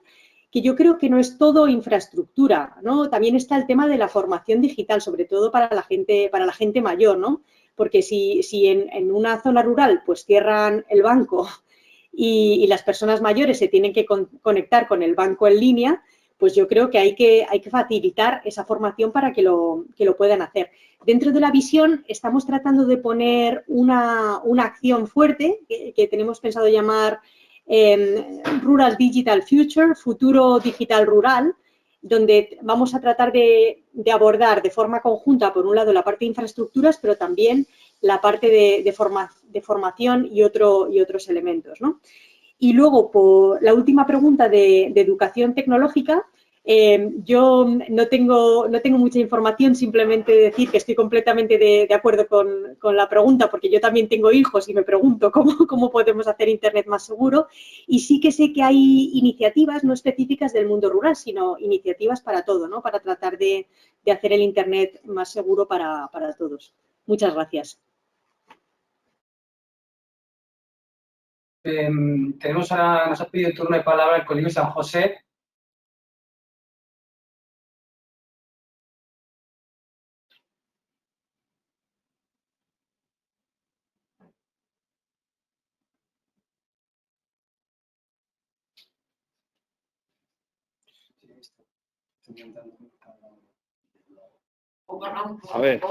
que yo creo que no es todo infraestructura, ¿no? También está el tema de la formación digital, sobre todo para la gente mayor, ¿no? Porque si en una zona rural pues cierran el banco y las personas mayores se tienen que conectar con el banco en línea, pues yo creo que hay que facilitar esa formación para que lo puedan hacer. Dentro de la visión estamos tratando de poner una acción fuerte que tenemos pensado llamar Rural Digital Future, futuro digital rural, donde vamos a tratar de abordar de forma conjunta, por un lado, la parte de infraestructuras, pero también la parte de formación y otros elementos, ¿no? Y luego, por la última pregunta de educación tecnológica, yo no tengo mucha información, simplemente decir que estoy completamente de acuerdo con la pregunta, porque yo también tengo hijos y me pregunto cómo podemos hacer Internet más seguro. Y sí que sé que hay iniciativas no específicas del mundo rural, sino iniciativas para todo, ¿no? Para tratar de hacer el Internet más seguro para todos. Muchas gracias. Nos ha pedido turno de palabra el Colegio San José. A ver,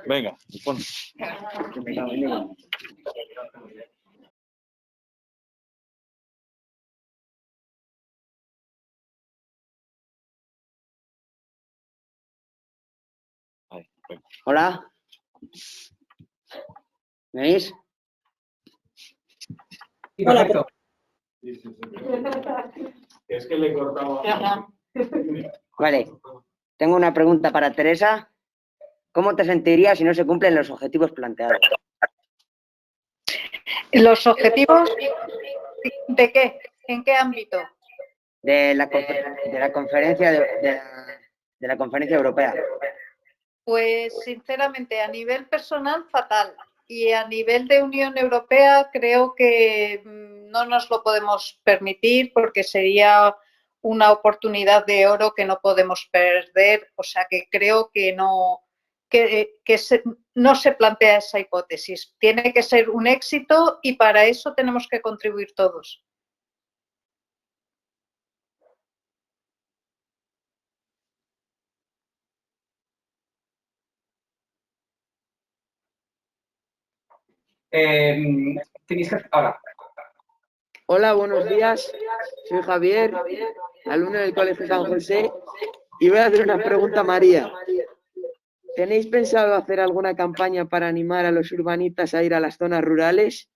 venga, pon. Hola. ¿Me oís? Sí, perfecto. Es que le cortaba. Vale. Tengo una pregunta para Teresa. ¿Cómo te sentirías si no se cumplen los objetivos planteados? ¿Los objetivos de qué? ¿En qué ámbito? De la conferencia de la conferencia europea. Pues sinceramente a nivel personal fatal y a nivel de Unión Europea creo que no nos lo podemos permitir porque sería una oportunidad de oro que no podemos perder, o sea que creo que no se plantea esa hipótesis. Tiene que ser un éxito y para eso tenemos que contribuir todos. Ahora. Hola, buenos días. Soy Javier, alumno del Colegio San José, y voy a hacer una pregunta a María. ¿Tenéis pensado hacer alguna campaña para animar a los urbanitas a ir a las zonas rurales?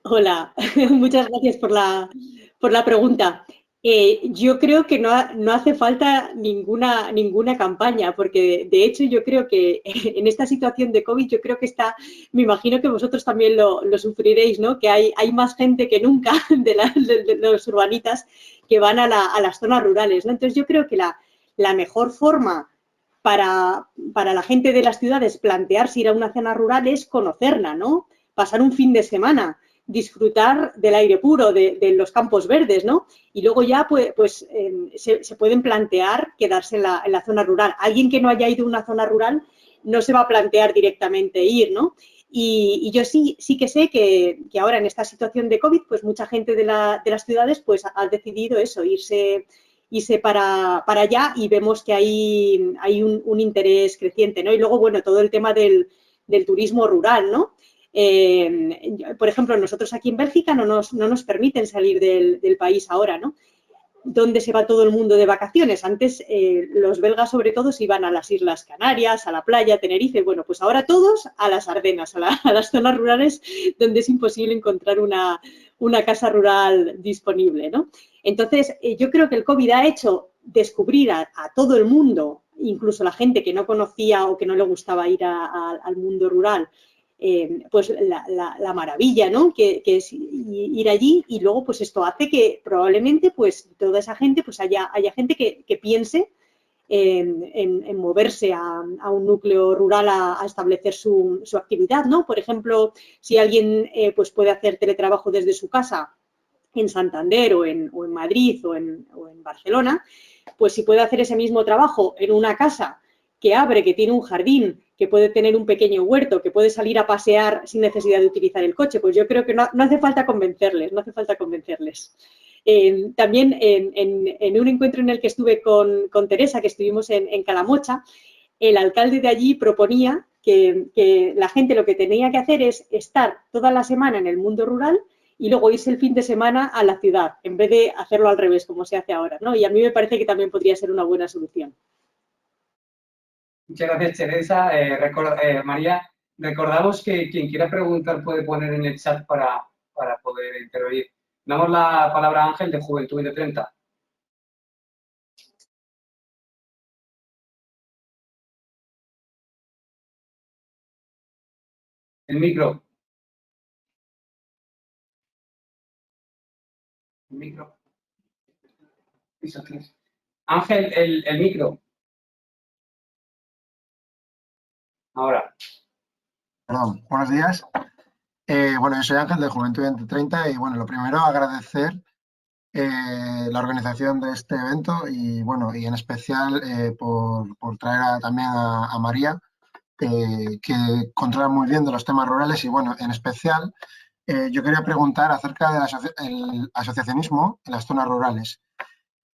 Hola, muchas gracias por la pregunta. Yo creo que no hace falta ninguna campaña, porque de hecho yo creo que en esta situación de COVID, yo creo que me imagino que vosotros también lo sufriréis, ¿no? Que hay más gente que nunca de los urbanitas que van a las zonas rurales, ¿no? Entonces yo creo que la mejor forma para la gente de las ciudades plantearse ir a una zona rural es conocerla, ¿no? Pasar un fin de semana, disfrutar del aire puro, de los campos verdes, ¿no? Y luego ya pues se pueden plantear quedarse en la zona rural. Alguien que no haya ido a una zona rural no se va a plantear directamente ir, ¿no? Y yo sí que sé que ahora en esta situación de COVID, pues mucha gente de las ciudades pues ha decidido eso, irse para allá, y vemos que hay un interés creciente, ¿no? Y luego, bueno, todo el tema del turismo rural, ¿no? Por ejemplo, nosotros aquí en Bélgica no nos permiten salir del país ahora, ¿no? ¿Dónde se va todo el mundo de vacaciones? Antes los belgas sobre todo se iban a las Islas Canarias, a la playa, a Tenerife. Bueno, pues ahora todos a las Ardenas, a las zonas rurales donde es imposible encontrar una casa rural disponible, ¿no? Entonces, yo creo que el COVID ha hecho descubrir a todo el mundo, incluso la gente que no conocía o que no le gustaba ir al mundo rural, pues la maravilla, ¿no? Que es ir allí, y luego pues esto hace que probablemente pues toda esa gente, pues haya gente que piense en moverse a un núcleo rural a establecer su actividad, ¿no? Por ejemplo, si alguien pues puede hacer teletrabajo desde su casa en Santander o en Madrid o en Barcelona, pues si puede hacer ese mismo trabajo en una casa que abre, que tiene un jardín, que puede tener un pequeño huerto, que puede salir a pasear sin necesidad de utilizar el coche, pues yo creo que no hace falta convencerles, no hace falta convencerles. También en un encuentro en el que estuve con Teresa, que estuvimos en Calamocha, el alcalde de allí proponía que la gente lo que tenía que hacer es estar toda la semana en el mundo rural y luego irse el fin de semana a la ciudad, en vez de hacerlo al revés, como se hace ahora, ¿no? Y a mí me parece que también podría ser una buena solución. Muchas gracias, Teresa. María, recordamos que quien quiera preguntar puede poner en el chat para poder intervenir. Damos la palabra a Ángel, de Juventud y de 30. El micro. El micro. Ángel, el micro. Ahora. Perdón, buenos días. Bueno, yo soy Ángel, de Juventud entre 30, y bueno, lo primero, agradecer la organización de este evento y bueno, y en especial por traer también a María, que controla muy bien de los temas rurales, y bueno, en especial yo quería preguntar acerca del asociacionismo en las zonas rurales,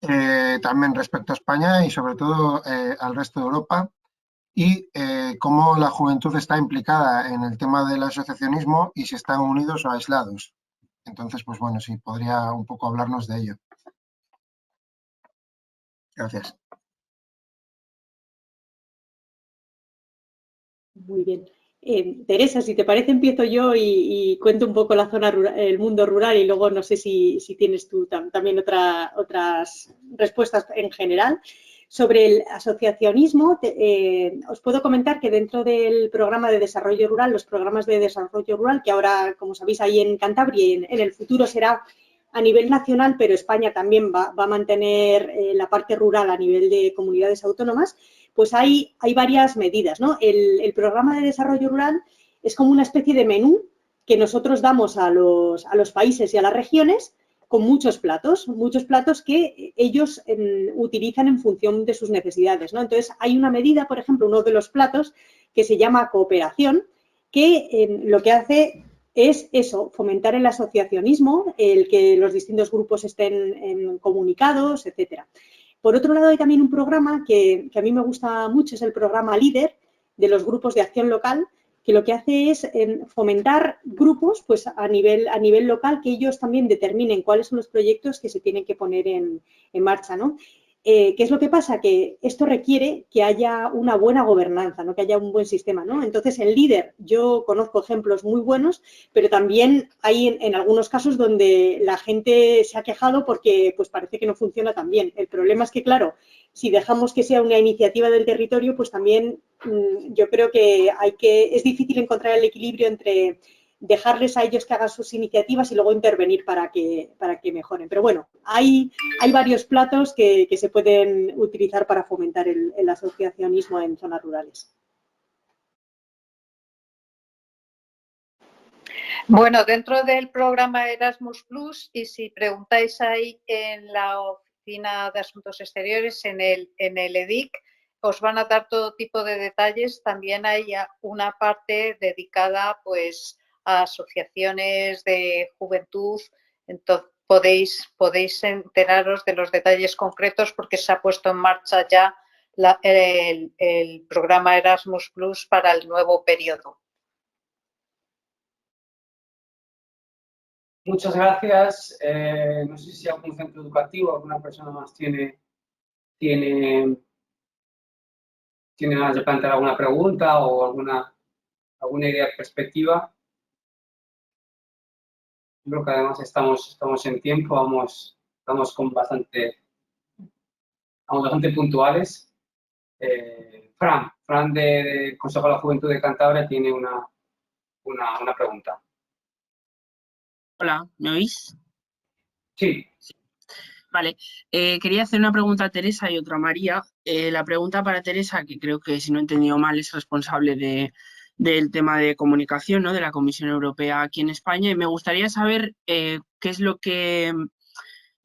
también respecto a España y sobre todo al resto de Europa, y cómo la juventud está implicada en el tema del asociacionismo y si están unidos o aislados. Entonces, pues bueno, sí, podría un poco hablarnos de ello. Gracias. Muy bien. Teresa, si te parece, empiezo yo y cuento un poco la zona rural, el mundo rural, y luego no sé si tienes tú también otras respuestas en general. Sobre el asociacionismo, os puedo comentar que dentro del programa de desarrollo rural, los programas de desarrollo rural, que ahora, como sabéis, hay en Cantabria, y en el futuro será a nivel nacional, pero España también va a mantener la parte rural a nivel de comunidades autónomas, pues hay varias medidas, ¿no? El programa de desarrollo rural es como una especie de menú que nosotros damos a los países y a las regiones, con muchos platos que ellos utilizan en función de sus necesidades, ¿no? Entonces, hay una medida, por ejemplo, uno de los platos que se llama cooperación, que lo que hace es eso, fomentar el asociacionismo, el que los distintos grupos estén comunicados, etcétera. Por otro lado, hay también un programa que a mí me gusta mucho, es el programa LEADER de los grupos de acción local, que lo que hace es fomentar grupos pues, a nivel local, que ellos también determinen cuáles son los proyectos que se tienen que poner en marcha, ¿no? ¿Qué es lo que pasa? Que esto requiere que haya una buena gobernanza, ¿no? Que haya un buen sistema, ¿no? Entonces, en LEADER yo conozco ejemplos muy buenos, pero también hay en algunos casos donde la gente se ha quejado porque pues, parece que no funciona tan bien. El problema es que, claro, si dejamos que sea una iniciativa del territorio, pues también yo creo que es difícil encontrar el equilibrio entre dejarles a ellos que hagan sus iniciativas y luego intervenir para que mejoren. Pero bueno, hay varios platos que se pueden utilizar para fomentar el asociacionismo en zonas rurales. Bueno, dentro del programa Erasmus Plus, y si preguntáis ahí en la Oficina de Asuntos Exteriores, en el EDIC, os van a dar todo tipo de detalles. También hay una parte dedicada pues a asociaciones de juventud. Entonces podéis enteraros de los detalles concretos porque se ha puesto en marcha ya el programa Erasmus Plus para el nuevo periodo. Muchas gracias. No sé si algún centro educativo, alguna persona más tiene ganas de plantear alguna pregunta o alguna idea, perspectiva. Creo que además estamos en tiempo, estamos bastante puntuales. Fran del Consejo de la Juventud de Cantabria tiene una pregunta. Hola, ¿me oís? Sí. Vale, quería hacer una pregunta a Teresa y otra a María. La pregunta para Teresa, que creo que si no he entendido mal es responsable del tema de comunicación, ¿no? De la Comisión Europea aquí en España, y me gustaría saber qué es lo que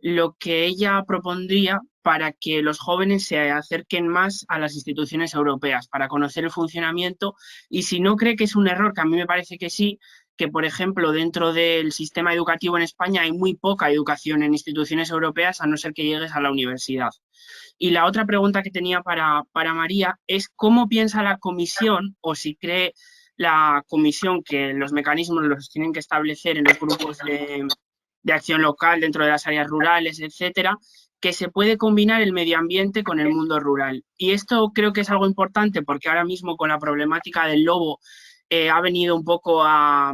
lo que ella propondría para que los jóvenes se acerquen más a las instituciones europeas, para conocer el funcionamiento, y si no cree que es un error, que a mí me parece que sí, que por ejemplo dentro del sistema educativo en España hay muy poca educación en instituciones europeas, a no ser que llegues a la universidad. Y la otra pregunta que tenía para María es cómo piensa la comisión, o si cree la comisión que los mecanismos los tienen que establecer en los grupos de acción local dentro de las áreas rurales, etcétera, que se puede combinar el medio ambiente con el mundo rural. Y esto creo que es algo importante porque ahora mismo con la problemática del lobo ha venido un poco a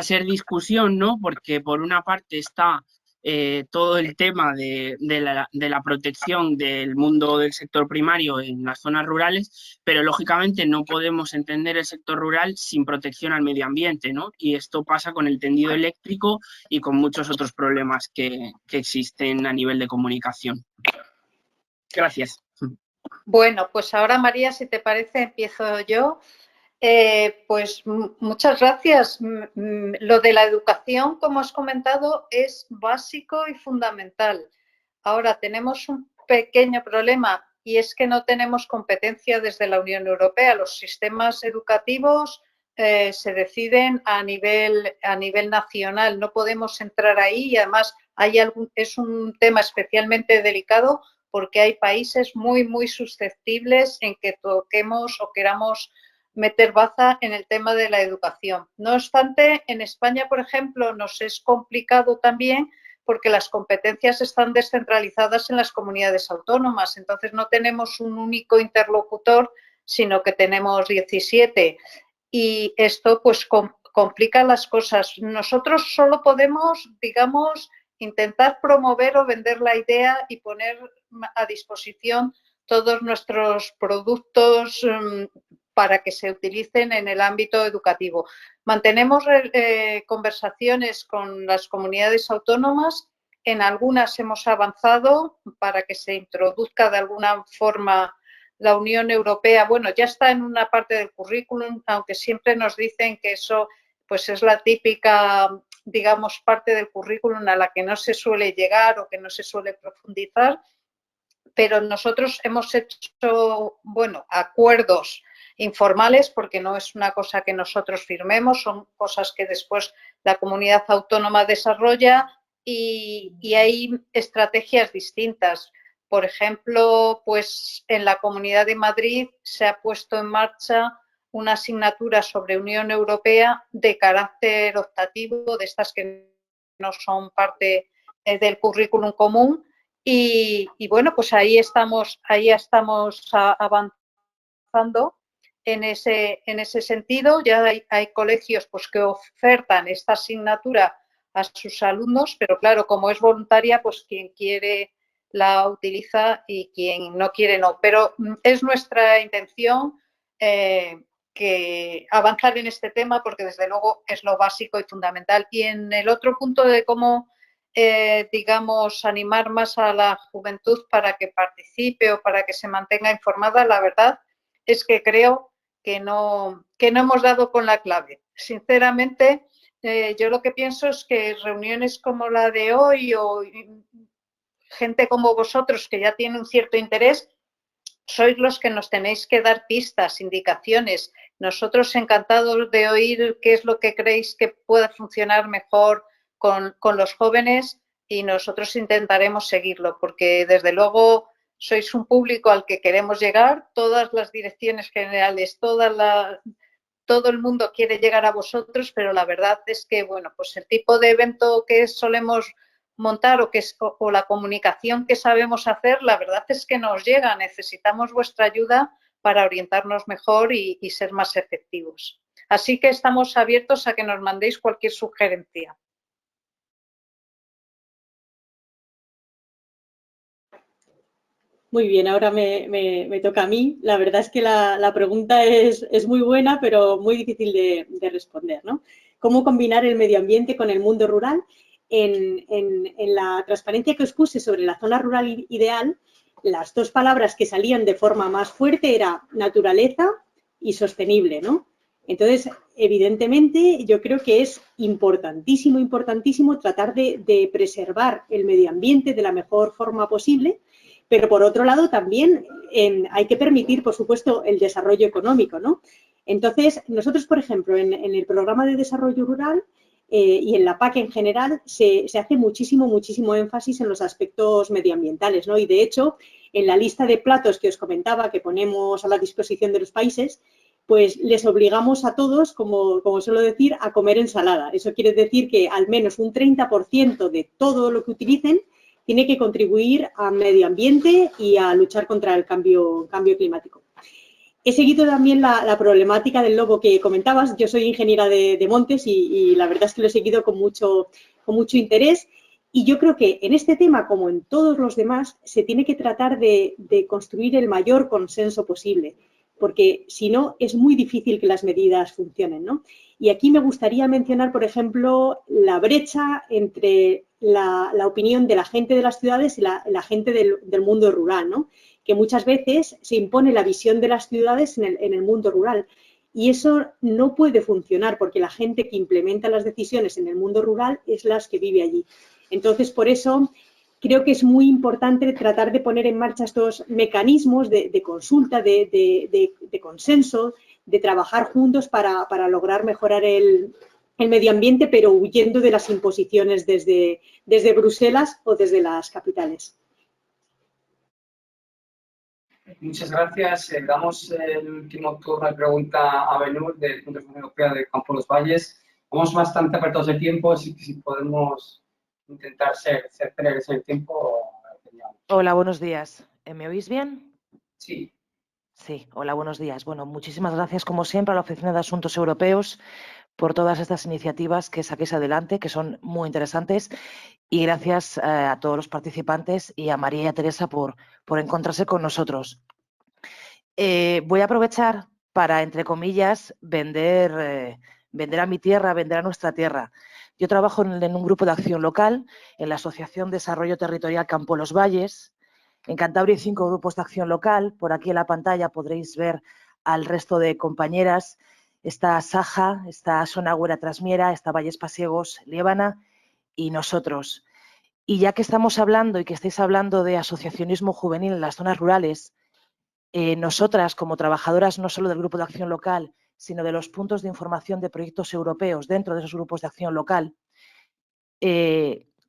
ser discusión, ¿no? Porque por una parte está todo el tema de la protección del mundo del sector primario en las zonas rurales, pero lógicamente no podemos entender el sector rural sin protección al medio ambiente, ¿no? Y esto pasa con el tendido eléctrico y con muchos otros problemas que existen a nivel de comunicación. Gracias. Bueno, pues ahora, María, si te parece, empiezo yo. Pues muchas gracias. Lo de la educación, como has comentado, es básico y fundamental. Ahora, tenemos un pequeño problema y es que no tenemos competencia desde la Unión Europea. Los sistemas educativos se deciden a nivel nacional. No podemos entrar ahí y además es un tema especialmente delicado porque hay países muy susceptibles en que toquemos o queramos meter baza en el tema de la educación. No obstante, en España, por ejemplo, nos es complicado también porque las competencias están descentralizadas en las comunidades autónomas. Entonces, no tenemos un único interlocutor, sino que tenemos 17. Y esto, pues, complica las cosas. Nosotros solo podemos, digamos, intentar promover o vender la idea y poner a disposición todos nuestros productos para que se utilicen en el ámbito educativo. Mantenemos conversaciones con las comunidades autónomas, en algunas hemos avanzado para que se introduzca de alguna forma la Unión Europea. Bueno, ya está en una parte del currículum, aunque siempre nos dicen que eso pues es la típica, digamos, parte del currículum a la que no se suele llegar o que no se suele profundizar, pero nosotros hemos hecho, bueno, acuerdos informales, porque no es una cosa que nosotros firmemos, son cosas que después la comunidad autónoma desarrolla y hay estrategias distintas. Por ejemplo, pues en la Comunidad de Madrid se ha puesto en marcha una asignatura sobre Unión Europea de carácter optativo, de estas que no son parte del currículum común. Y bueno, pues ahí estamos avanzando en ese sentido. Ya hay colegios pues, que ofertan esta asignatura a sus alumnos, pero claro, como es voluntaria, pues quien quiere la utiliza y quien no quiere no. Pero es nuestra intención que avanzar en este tema porque desde luego es lo básico y fundamental. Y en el otro punto de cómo digamos, animar más a la juventud para que participe o para que se mantenga informada, la verdad es que creo que no hemos dado con la clave. Sinceramente, yo lo que pienso es que reuniones como la de hoy o gente como vosotros que ya tiene un cierto interés, sois los que nos tenéis que dar pistas, indicaciones. Nosotros encantados de oír qué es lo que creéis que pueda funcionar mejor con los jóvenes y nosotros intentaremos seguirlo porque desde luego sois un público al que queremos llegar, todas las direcciones generales, todo el mundo quiere llegar a vosotros, pero la verdad es que, bueno, pues el tipo de evento que solemos montar o la comunicación que sabemos hacer, la verdad es que nos llega, necesitamos vuestra ayuda para orientarnos mejor y ser más efectivos. Así que estamos abiertos a que nos mandéis cualquier sugerencia. Muy bien, ahora me toca a mí. La verdad es que la pregunta es muy buena, pero muy difícil de responder, ¿no? ¿Cómo combinar el medio ambiente con el mundo rural? En la transparencia que os puse sobre la zona rural ideal, las dos palabras que salían de forma más fuerte era naturaleza y sostenible, ¿no? Entonces, evidentemente, yo creo que es importantísimo, importantísimo tratar de preservar el medio ambiente de la mejor forma posible, pero por otro lado también hay que permitir, por supuesto, el desarrollo económico, ¿no? Entonces, nosotros, por ejemplo, en el programa de desarrollo rural y en la PAC en general, se hace muchísimo, muchísimo énfasis en los aspectos medioambientales, ¿no? Y de hecho, en la lista de platos que os comentaba que ponemos a la disposición de los países, pues les obligamos a todos, como suelo decir, a comer ensalada. Eso quiere decir que al menos un 30% de todo lo que utilicen tiene que contribuir al medio ambiente y a luchar contra el cambio climático. He seguido también la problemática del lobo que comentabas. Yo soy ingeniera de montes y la verdad es que lo he seguido con mucho interés. Y yo creo que en este tema, como en todos los demás, se tiene que tratar de construir el mayor consenso posible, porque si no es muy difícil que las medidas funcionen, ¿no? Y aquí me gustaría mencionar, por ejemplo, la brecha entre la opinión de la gente de las ciudades y la gente del mundo rural, ¿no? Que muchas veces se impone la visión de las ciudades en el mundo rural. Y eso no puede funcionar porque la gente que implementa las decisiones en el mundo rural es la que vive allí. Entonces, por eso creo que es muy importante tratar de poner en marcha estos mecanismos de consulta, de consenso, de trabajar juntos para lograr mejorar el medio ambiente, pero huyendo de las imposiciones desde Bruselas o desde las capitales. Muchas gracias. Damos el último turno de pregunta a Benur, del Centro Europeo de Campo Los Valles. Vamos bastante apretados de tiempo, si podemos intentar ser breves en el tiempo. Hola, buenos días. ¿Me oís bien? Sí. Sí, hola, buenos días. Bueno, muchísimas gracias, como siempre, a la Oficina de Asuntos Europeos por todas estas iniciativas que saquéis adelante, que son muy interesantes. Y gracias a todos los participantes y a María y a Teresa por encontrarse con nosotros. Voy a aprovechar para, entre comillas, vender a mi tierra, vender a nuestra tierra. Yo trabajo en un grupo de acción local, en la Asociación de Desarrollo Territorial Campo Los Valles. En Cantabria hay 5 grupos de acción local. Por aquí en la pantalla podréis ver al resto de compañeras. Está Saja, está Sonagüera Trasmiera, está Valles Pasiegos, Liébana y nosotros. Y ya que estamos hablando y que estáis hablando de asociacionismo juvenil en las zonas rurales, nosotras, como trabajadoras no solo del Grupo de Acción Local, sino de los puntos de información de proyectos europeos dentro de esos grupos de acción local,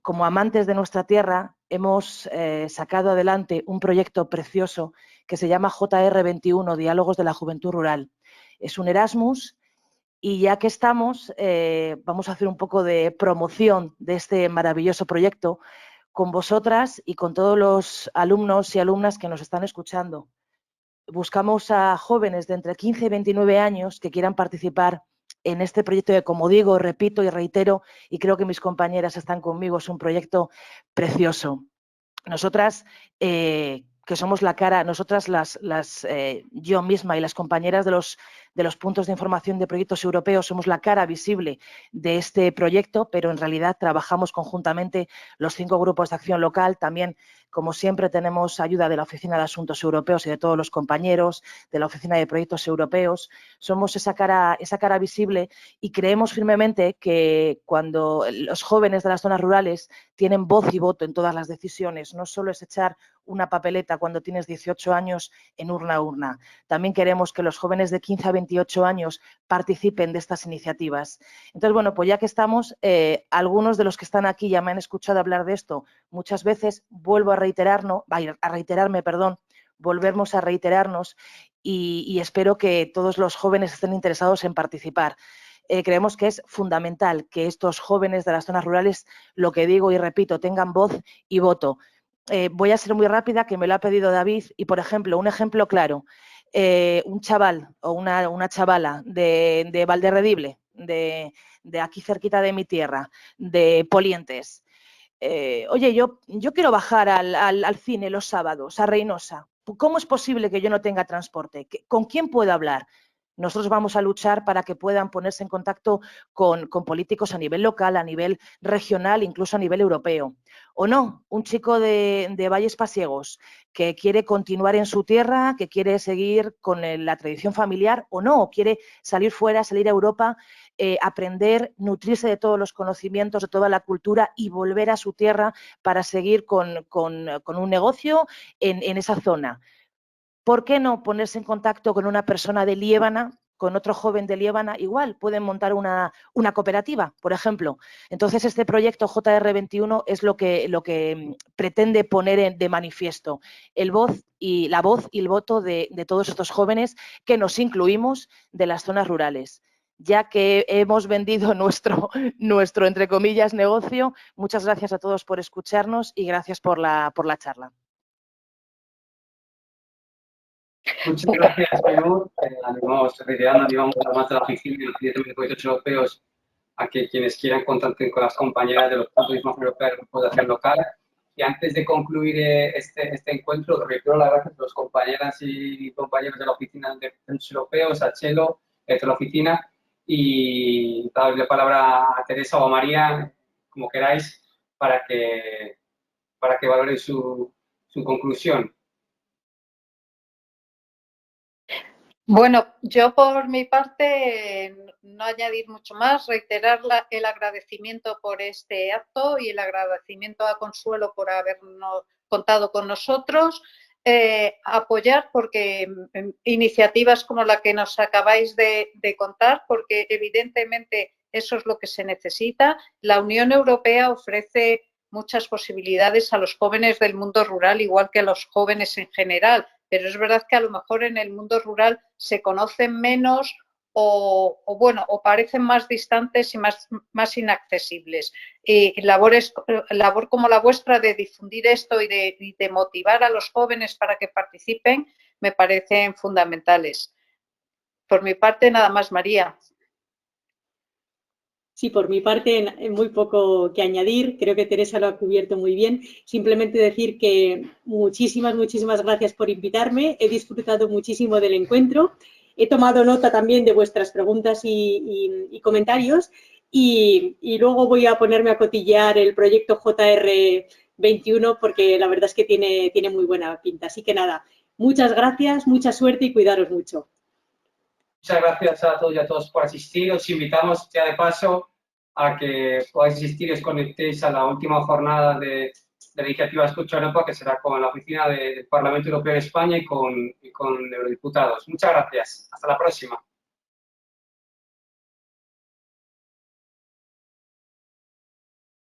como amantes de nuestra tierra, hemos sacado adelante un proyecto precioso que se llama JR21, Diálogos de la Juventud Rural. Es un Erasmus y ya que estamos, vamos a hacer un poco de promoción de este maravilloso proyecto con vosotras y con todos los alumnos y alumnas que nos están escuchando. Buscamos a jóvenes de entre 15 y 29 años que quieran participar en este proyecto que, como digo, repito y reitero, y creo que mis compañeras están conmigo, es un proyecto precioso. Nosotras, que somos la cara, nosotras yo misma y las compañeras de los puntos de información de proyectos europeos somos la cara visible de este proyecto, pero en realidad trabajamos conjuntamente los 5 grupos de acción local. También, como siempre, tenemos ayuda de la Oficina de Asuntos Europeos y de todos los compañeros de la Oficina de Proyectos Europeos. Somos esa cara visible y creemos firmemente que cuando los jóvenes de las zonas rurales tienen voz y voto en todas las decisiones, no solo es echar una papeleta cuando tienes 18 años en urna a urna. También queremos que los jóvenes de 15 a 28 años participen de estas iniciativas. Entonces, bueno, pues ya que estamos, algunos de los que están aquí ya me han escuchado hablar de esto muchas veces, volvemos a reiterarnos y espero que todos los jóvenes estén interesados en participar. Creemos que es fundamental que estos jóvenes de las zonas rurales, lo que digo y repito, tengan voz y voto. Voy a ser muy rápida, que me lo ha pedido David, y por ejemplo, un ejemplo claro, un chaval o una chavala de Valderredible, de aquí cerquita de mi tierra, de Polientes. Oye, yo quiero bajar al cine los sábados, a Reynosa. ¿Cómo es posible que yo no tenga transporte? ¿Con quién puedo hablar? nosotros vamos a luchar para que puedan ponerse en contacto con políticos a nivel local, a nivel regional, incluso a nivel europeo. O no, un chico de Valles Pasiegos que quiere continuar en su tierra, que quiere seguir con la tradición familiar o no, quiere salir fuera, salir a Europa, aprender, nutrirse de todos los conocimientos, de toda la cultura y volver a su tierra para seguir con un negocio en esa zona. ¿Por qué no ponerse en contacto con una persona de Liébana, con otro joven de Liébana? Igual pueden montar una cooperativa, por ejemplo. Entonces, este proyecto JR21 es lo que pretende poner de manifiesto la voz y el voto de todos estos jóvenes que nos incluimos de las zonas rurales. Ya que hemos vendido nuestro, entre comillas, negocio, muchas gracias a todos por escucharnos y gracias por la charla. Muchas gracias, Maynur. Animamos a más de la oficina de proyectos europeos a que quienes quieran contacten con las compañeras de los turismos europeos del Grupo de Acción Local. Y antes de concluir este encuentro, reitero las gracias a los compañeras y compañeros de la oficina de proyectos europeos, a Chelo, de la oficina, y darle la palabra a Teresa o a María, como queráis, para que valoren su conclusión. Bueno, yo por mi parte no añadir mucho más, reiterar el agradecimiento por este acto y el agradecimiento a Consuelo por habernos contado con nosotros, apoyar porque iniciativas como la que nos acabáis de contar, porque evidentemente eso es lo que se necesita. La Unión Europea ofrece muchas posibilidades a los jóvenes del mundo rural, igual que a los jóvenes en general. Pero es verdad que a lo mejor en el mundo rural se conocen menos o parecen más distantes y más inaccesibles. Y labor como la vuestra de difundir esto y de motivar a los jóvenes para que participen me parecen fundamentales. Por mi parte, nada más, María. Sí, por mi parte, muy poco que añadir. Creo que Teresa lo ha cubierto muy bien. Simplemente decir que muchísimas gracias por invitarme. He disfrutado muchísimo del encuentro. He tomado nota también de vuestras preguntas y comentarios. Y luego voy a ponerme a cotillear el proyecto JR21 porque la verdad es que tiene muy buena pinta. Así que nada, muchas gracias, mucha suerte y cuidaros mucho. Muchas gracias a todos y a todos por asistir. Os invitamos ya de paso a que podáis asistir y os conectéis a la última jornada de la iniciativa Escucha Europa, que será con la oficina del Parlamento Europeo de España y con eurodiputados. Muchas gracias. Hasta la próxima.